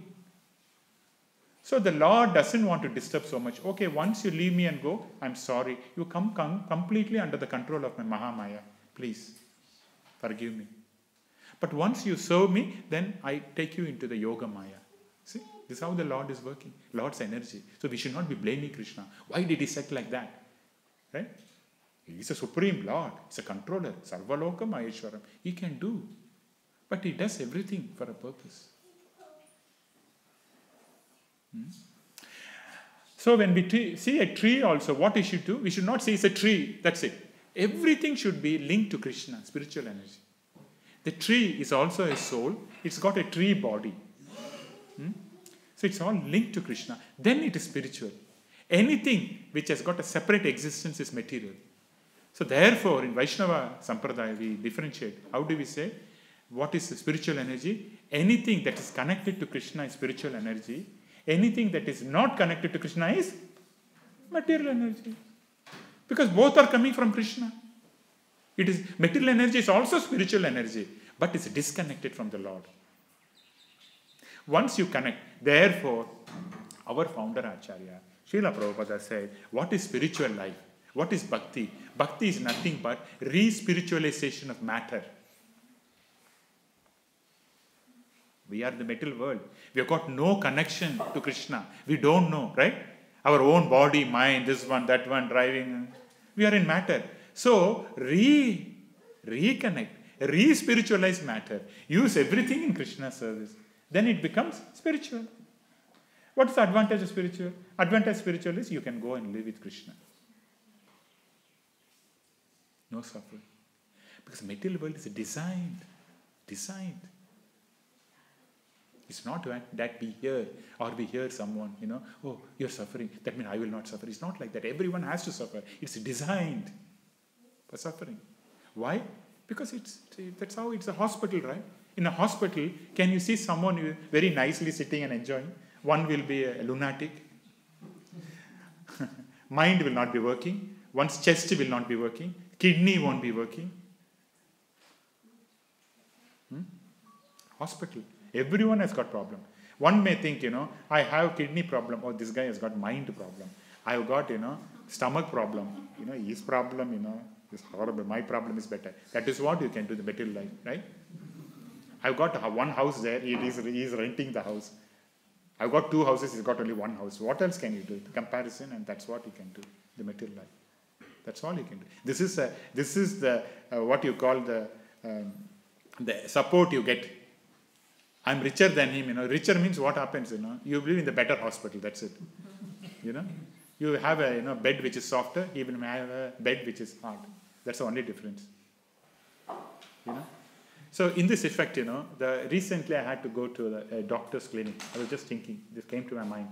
So the Lord doesn't want to disturb so much. Okay, once you leave me and go, I'm sorry. You come completely under the control of my Mahamaya. Please, forgive me. But once you serve me, then I take you into the Yoga Maya. See, this is how the Lord is working. Lord's energy. So we should not be blaming Krishna. Why did he set like that? Right? He's a supreme Lord. He's a controller. Sarvaloka Maheshwaram. He can do. But he does everything for a purpose. So when we see a tree also, what we should do? We should not say it's a tree. That's it. Everything should be linked to Krishna, spiritual energy. The tree is also a soul. It's got a tree body. So it's all linked to Krishna. Then it is spiritual. Anything which has got a separate existence is material. So therefore, in Vaishnava Sampradaya, we differentiate. How do we say? What is the spiritual energy? Anything that is connected to Krishna is spiritual energy. Anything that is not connected to Krishna is material energy. Because both are coming from Krishna. It is material energy is also spiritual energy, but it's disconnected from the Lord. Once you connect, therefore, our Founder-Acharya, Srila Prabhupada said, what is spiritual life? What is bhakti? Bhakti is nothing but re-spiritualization of matter. We are in the material world. We have got no connection to Krishna. We don't know, right? Our own body, mind, this one, that one, driving. We are in matter. So, reconnect, re-spiritualize matter. Use everything in Krishna's service. Then it becomes spiritual. What is the advantage of spiritual? Advantage of spiritual is you can go and live with Krishna. No suffering. Because material world is designed. It's not that we hear or we hear someone, oh, you're suffering, that means I will not suffer. It's not like that. Everyone has to suffer. It's designed for suffering. Why? Because that's how it's a hospital, right? In a hospital, can you see someone very nicely sitting and enjoying? One will be a lunatic. Mind will not be working. One's chest will not be working. Kidney won't be working. Hospital. Everyone has got problem. One may think, I have kidney problem. Oh, this guy has got mind problem. I've got, stomach problem. His problem, is horrible. My problem is better. That is what you can do in the material life, right? I've got one house there. He is renting the house. I've got 2 houses. He's got only 1 house. What else can you do? Comparison, and that's what you can do. The material life. That's all you can do. This is the what you call the support you get. I'm richer than him. Richer means what happens? You live in the better hospital. That's it. You have a bed which is softer. He will have a bed which is hard. That's the only difference. So in this effect, recently I had to go to a doctor's clinic. I was just thinking. This came to my mind.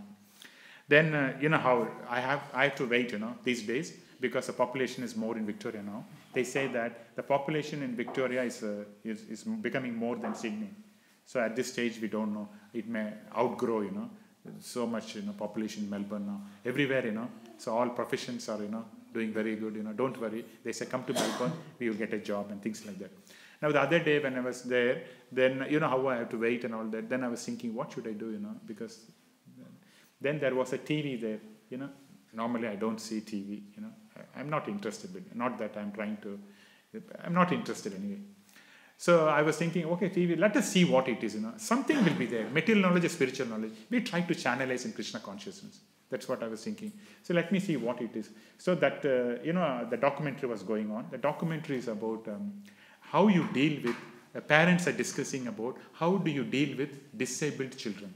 Then how I have to wait. These days because the population is more in Victoria now. They say that the population in Victoria is becoming more than Sydney. So at this stage, we don't know. It may outgrow, so much, population in Melbourne now. Everywhere, so all professions are, doing very good, don't worry. They say, come to Melbourne, we will get a job and things like that. Now, the other day when I was there, then, how I have to wait and all that. Then I was thinking, what should I do, because then there was a TV there, Normally, I don't see TV, I'm not interested. Not that I'm not interested anyway. So I was thinking, okay, TV, let us see what it is, Something will be there. Material knowledge is spiritual knowledge. We try to channelize in Krishna consciousness. That's what I was thinking. So let me see what it is. So that, the documentary was going on. The documentary is about how you deal with, parents are discussing about how do you deal with disabled children.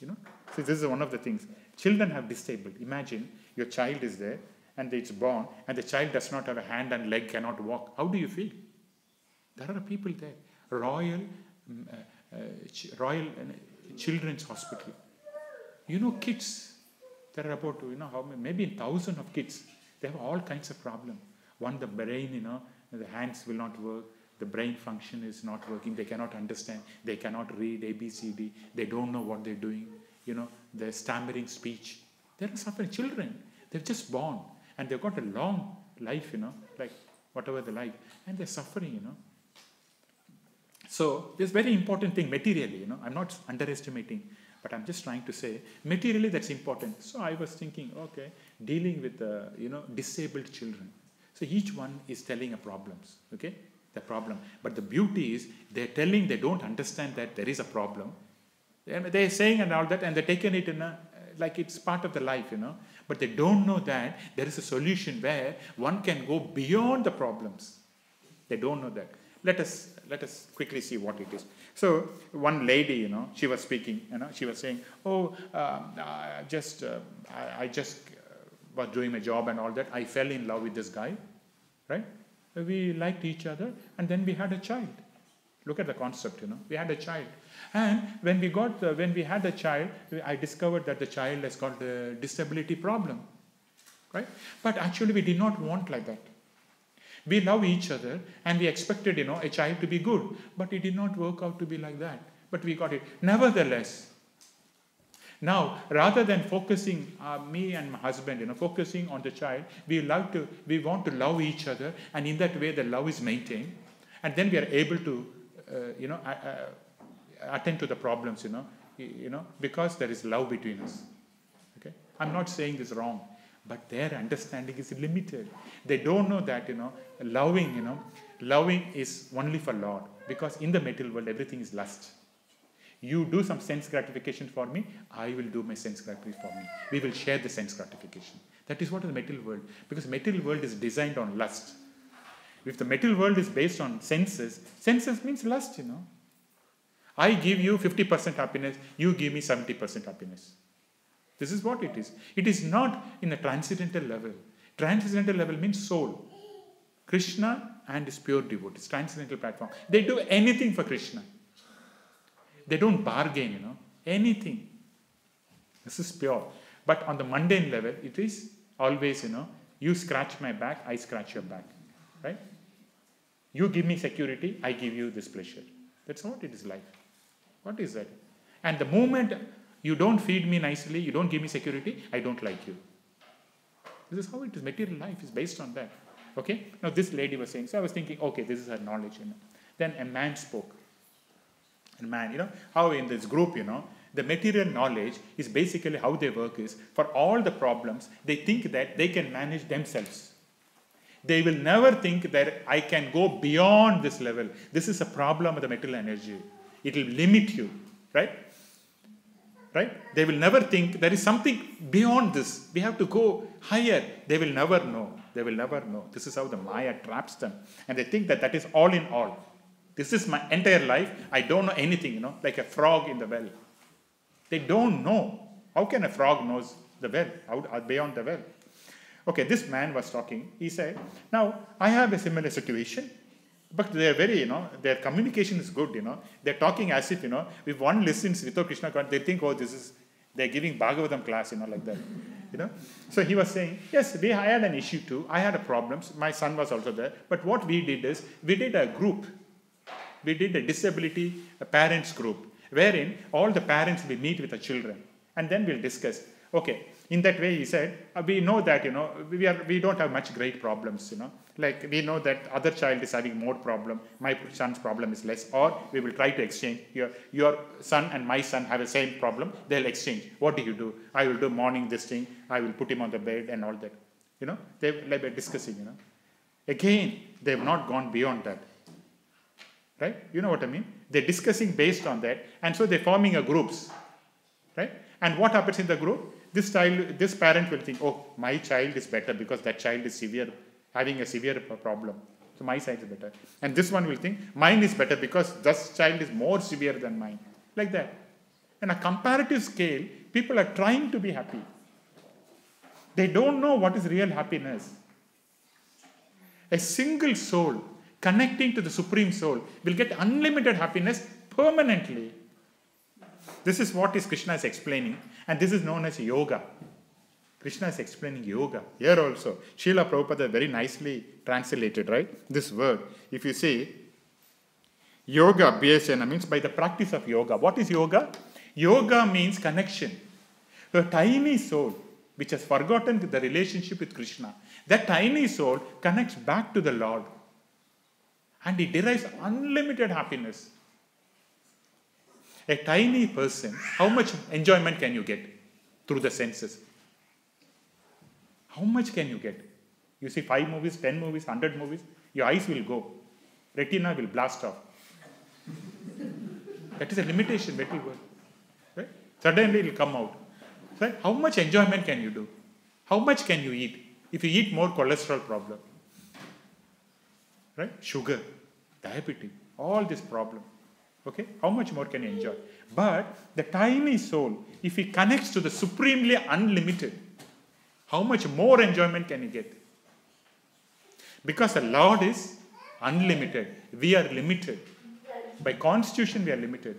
So this is one of the things. Children have disabled. Imagine your child is there and it's born and the child does not have a hand and leg, cannot walk. How do you feel? There are people there. Royal Children's Hospital. Kids. There are about, how many, maybe 1,000 of kids. They have all kinds of problems. One, the brain, the hands will not work. The brain function is not working. They cannot understand. They cannot read ABCD. They don't know what they're doing. They're stammering speech. They're suffering. Children. They're just born. And they've got a long life, like whatever the life. And they're suffering, So, this very important thing, materially, I'm not underestimating, but I'm just trying to say, materially that's important. So, I was thinking, okay, dealing with, disabled children. So, each one is telling a problems, okay, the problem. But the beauty is, they're telling, they don't understand that there is a problem. They're saying and all that, and they're taking it in like it's part of the life, But they don't know that there is a solution where one can go beyond the problems. They don't know that. Let us quickly see what it is. So one lady, she was speaking, she was saying, oh, I just was doing my job and all that. I fell in love with this guy, right? We liked each other, and then we had a child. Look at the concept, we had a child. And when we had a child, I discovered that the child has got a disability problem, right? But actually we did not want like that. We love each other and we expected, a child to be good, but it did not work out to be like that. But we got it. Nevertheless, now, rather than focusing, me and my husband, focusing on the child, we want to love each other, and in that way the love is maintained. And then we are able to, attend to the problems, because there is love between us. Okay, I'm not saying this wrong, but their understanding is limited. They don't know that, loving is only for Lord, because in the material world everything is lust. You do some sense gratification for me, I will do my sense gratification for me. We will share the sense gratification. That is what is the material world, because the material world is designed on lust. If the material world is based on senses means lust, I give you 50% happiness, you give me 70% happiness. This is what it is. It is not in a transcendental level. Transcendental level means soul. Krishna and his pure devotees, transcendental platform. They do anything for Krishna. They don't bargain, anything. This is pure. But on the mundane level, it is always, you scratch my back, I scratch your back. Right? You give me security, I give you this pleasure. That's what it is like. What is that? And the moment you don't feed me nicely, you don't give me security, I don't like you. This is how it is. Material life is based on that. Okay? Now this lady was saying, so I was thinking, okay, this is her knowledge. Then a man spoke. A man, how in this group, the material knowledge is basically how they work is, for all the problems, they think that they can manage themselves. They will never think that I can go beyond this level. This is a problem of the material energy. It will limit you, right? Right? They will never think there is something beyond this. We have to go higher. They will never know. They will never know. This is how the Maya traps them. And they think that that is all in all. This is my entire life. I don't know anything, like a frog in the well. They don't know. How can a frog knows the well? How beyond the well? Okay, this man was talking. He said, now, I have a similar situation. But they are very, their communication is good, They're talking as if, if one listens without Krishna, they think, oh, they're giving Bhagavatam class, like that, So he was saying, yes, I had an issue too. I had a problem. My son was also there. But what we did is, we did a group. We did a disability parents group, wherein all the parents will meet with the children. And then we'll discuss. Okay, in that way, he said, we know that, we don't have much great problems, Like, we know that other child is having more problem, my son's problem is less, or we will try to exchange. Your son and my son have the same problem, they'll exchange. What do you do? I will do morning this thing, I will put him on the bed and all that. They're discussing, Again, they have not gone beyond that. Right? You know what I mean? They're discussing based on that, and so they're forming a groups. Right? And what happens in the group? This parent will think, oh, my child is better because that child is having a severe problem. So my side is better. And this one will think, mine is better because this child is more severe than mine. Like that. On a comparative scale, people are trying to be happy. They don't know what is real happiness. A single soul connecting to the Supreme Soul will get unlimited happiness permanently. This is what Krishna is explaining, and this is known as yoga. Krishna is explaining yoga. Here also, Srila Prabhupada very nicely translated, right? This word. If you say, yoga, BSN, means by the practice of yoga. What is yoga? Yoga means connection. A tiny soul, which has forgotten the relationship with Krishna, that tiny soul connects back to the Lord. And it derives unlimited happiness. A tiny person, how much enjoyment can you get through the senses? How much can you get? You see 5 movies, 10 movies, 100 movies, your eyes will go. Retina will blast off. That is a limitation, that will work. Right? Suddenly it will come out. Right? How much enjoyment can you do? How much can you eat? If you eat more, cholesterol problem. Right? Sugar, diabetes, all this problem. Okay? How much more can you enjoy? But the tiny soul, if he connects to the supremely unlimited, how much more enjoyment can you get? Because the Lord is unlimited. We are limited. By constitution, we are limited.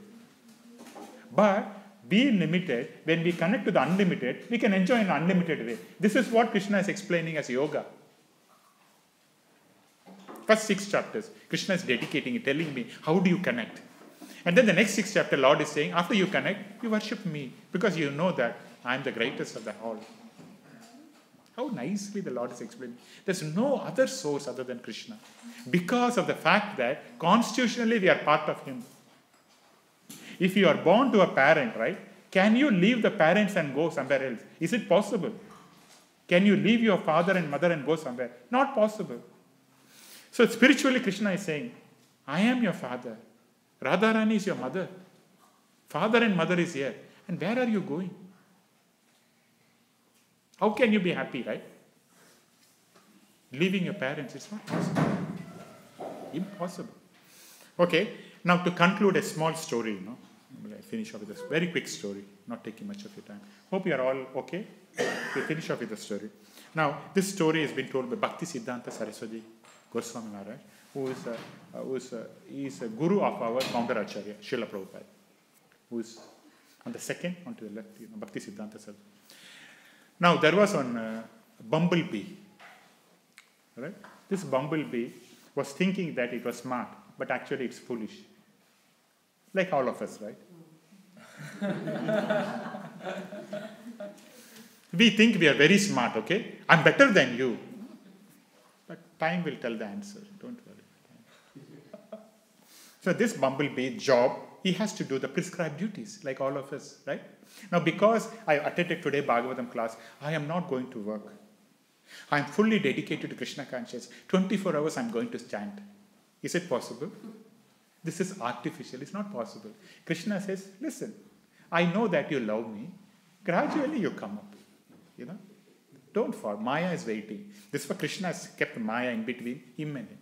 But being limited, when we connect to the unlimited, we can enjoy in an unlimited way. This is what Krishna is explaining as yoga. First 6 chapters, Krishna is dedicating it, telling me, how do you connect? And then the next 6 chapter, Lord is saying, after you connect, you worship me, because you know that I am the greatest of the all. How nicely the Lord is explaining. There's no other source other than Krishna. Because of the fact that constitutionally we are part of Him. If you are born to a parent, right, can you leave the parents and go somewhere else? Is it possible? Can you leave your father and mother and go somewhere? Not possible. So spiritually Krishna is saying, I am your father. Radharani is your mother. Father and mother is here. And where are you going? How can you be happy, right? Leaving your parents, it's not possible. Impossible. Okay, now to conclude a small story, I'll finish off with this very quick story, not taking much of your time. Hope you are all okay. We'll finish off with the story. Now, this story has been told by Bhaktivedanta Saraswati Goswami Maharaj, who is a guru of our Founder-Acharya, Srila Prabhupada, who is on the second, onto the left, Bhaktivedanta Saraswati. Now, there was one bumblebee. Right? This bumblebee was thinking that it was smart, but actually it's foolish. Like all of us, right? We think we are very smart, okay? I'm better than you. But time will tell the answer. Don't worry. So this bumblebee job, he has to do the prescribed duties, like all of us, right? Now, because I attended today Bhagavatam class, I am not going to work. I am fully dedicated to Krishna consciousness. 24 hours I am going to chant. Is it possible? This is artificial. It's not possible. Krishna says, listen, I know that you love me. Gradually you come up. Don't fall. Maya is waiting. This is why Krishna has kept Maya in between him and him.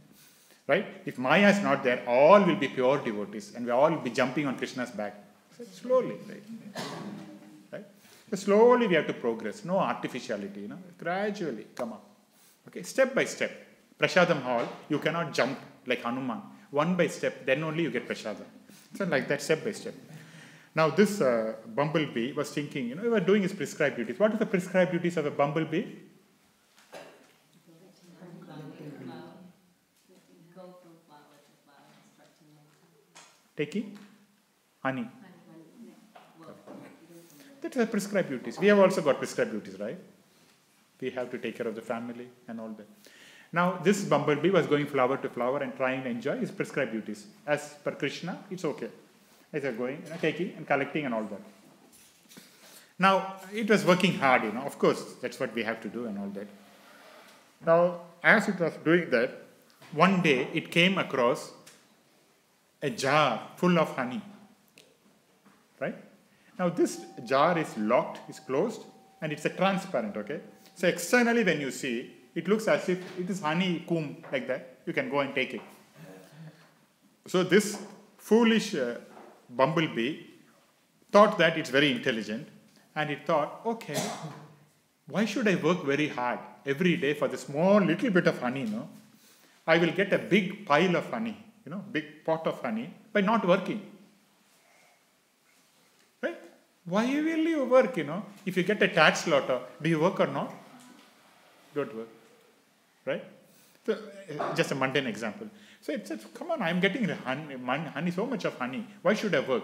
Right? If Maya is not there, all will be pure devotees and we all will be jumping on Krishna's back. So slowly, right? So slowly we have to progress. No artificiality, Gradually come up. Okay, step by step. Prasadam hall, you cannot jump like Hanuman. One by step, then only you get prasadam. So like that, step by step. Now this bumblebee was thinking, he was doing his prescribed duties. What are the prescribed duties of a bumblebee? Taking honey. That is the prescribed duties. We have also got prescribed duties, right? We have to take care of the family and all that. Now, this bumblebee was going flower to flower and trying to enjoy his prescribed duties. As per Krishna, it's okay. As they're going, taking and collecting and all that. Now, it was working hard, Of course, that's what we have to do and all that. Now, as it was doing that, one day it came across a jar full of honey. Right? Now, this jar is locked, is closed, and it's a transparent, okay? So, externally when you see, it looks as if it is honey comb like that. You can go and take it. So, this foolish bumblebee thought that it's very intelligent, and it thought, okay, why should I work very hard every day for the small little bit of honey, I will get a big pile of honey, big pot of honey by not working. Right? Why will you work, If you get a tax lotto, do you work or not? Don't work. Right? So, just a mundane example. So it said, come on, I'm getting honey, so much of honey. Why should I work?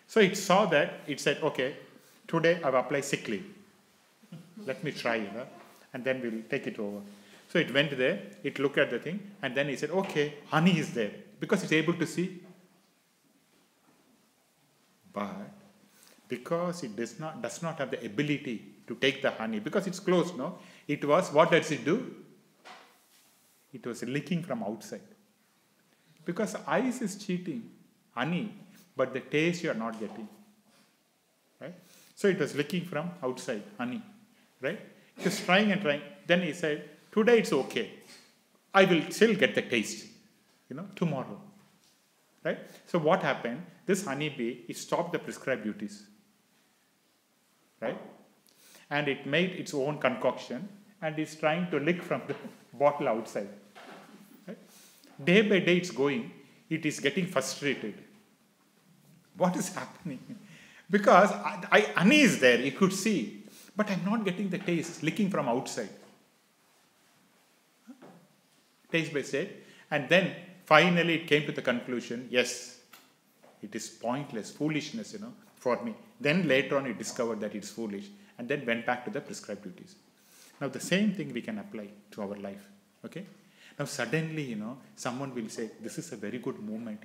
So it saw that, it said, okay, today I've applied sick leave. Let me try, and then we'll take it over. So it went there, it looked at the thing, and then he said, okay, honey is there, because it's able to see. But because it does not have the ability to take the honey, because it's closed, it was, what does it do? It was leaking from outside. Because ice is cheating honey, but the taste you are not getting. Right? So it was leaking from outside, honey. Right? He was trying and trying. Then he said, today it's okay. I will still get the taste, tomorrow. Right? So what happened? This honeybee, it stopped the prescribed duties. Right? And it made its own concoction and is trying to lick from the bottle outside. Right? Day by day it's going, it is getting frustrated. What is happening? Because honey is there, you could see, but I'm not getting the taste, licking from outside. Taste by taste. And then finally it came to the conclusion, yes, it is pointless, foolishness, for me. Then later on it discovered that it's foolish and then went back to the prescribed duties. Now the same thing we can apply to our life. Okay? Now suddenly, someone will say, this is a very good movement,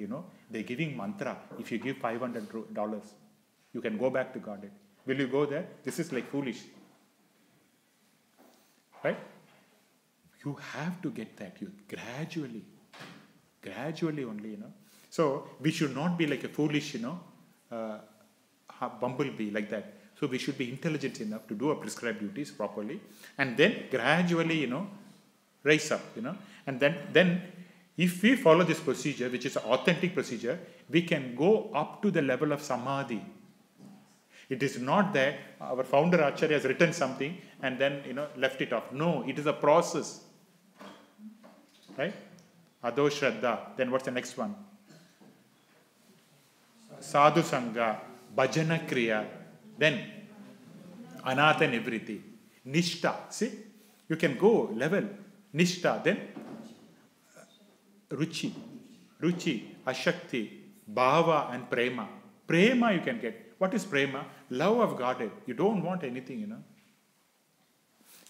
they're giving mantra. If you give $500, you can go back to Godhead. Will you go there? This is like foolish. Right? You have to get that. You gradually only, So we should not be like a foolish, bumblebee like that. So we should be intelligent enough to do our prescribed duties properly, and then gradually, raise up, and then If we follow this procedure, which is an authentic procedure, we can go up to the level of samadhi. It is not that our Founder-Acharya has written something and then left it off. No, it is a process. Right? Ado Shraddha. Then what's the next one? Sadhu Sangha, Bhajana Kriya. Then Anatha Nivriti. Nishta. See? You can go level. Nishta. Then Ruchi, Ashakti, Bhava and Prema. Prema you can get. What is Prema? Love of Godhead. You don't want anything,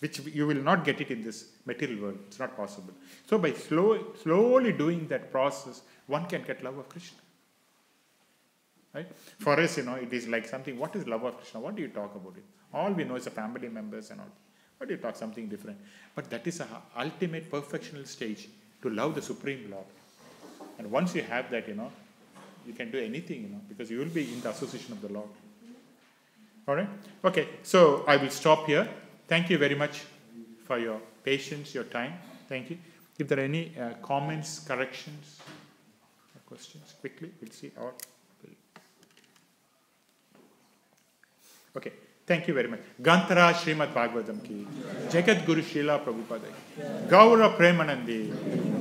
which you will not get it in this material world. It's not possible. So by slowly doing that process, one can get love of Krishna. Right? For us, it is like something, what is love of Krishna? What do you talk about it? All we know is the family members and all. What do you talk? Something different. But that is an ultimate perfectional stage to love the Supreme Lord. And once you have that, you can do anything, because you will be in the association of the Lord. All right? Okay, so I will stop here. Thank you very much for your patience, your time. Thank you. If there are any comments, corrections, or questions, quickly, we'll see. Okay, thank you very much. Gantara Śrīmad Bhāgavatam ki. Jagat Guru Srila Prabhupada ki. Gaura Premanandi.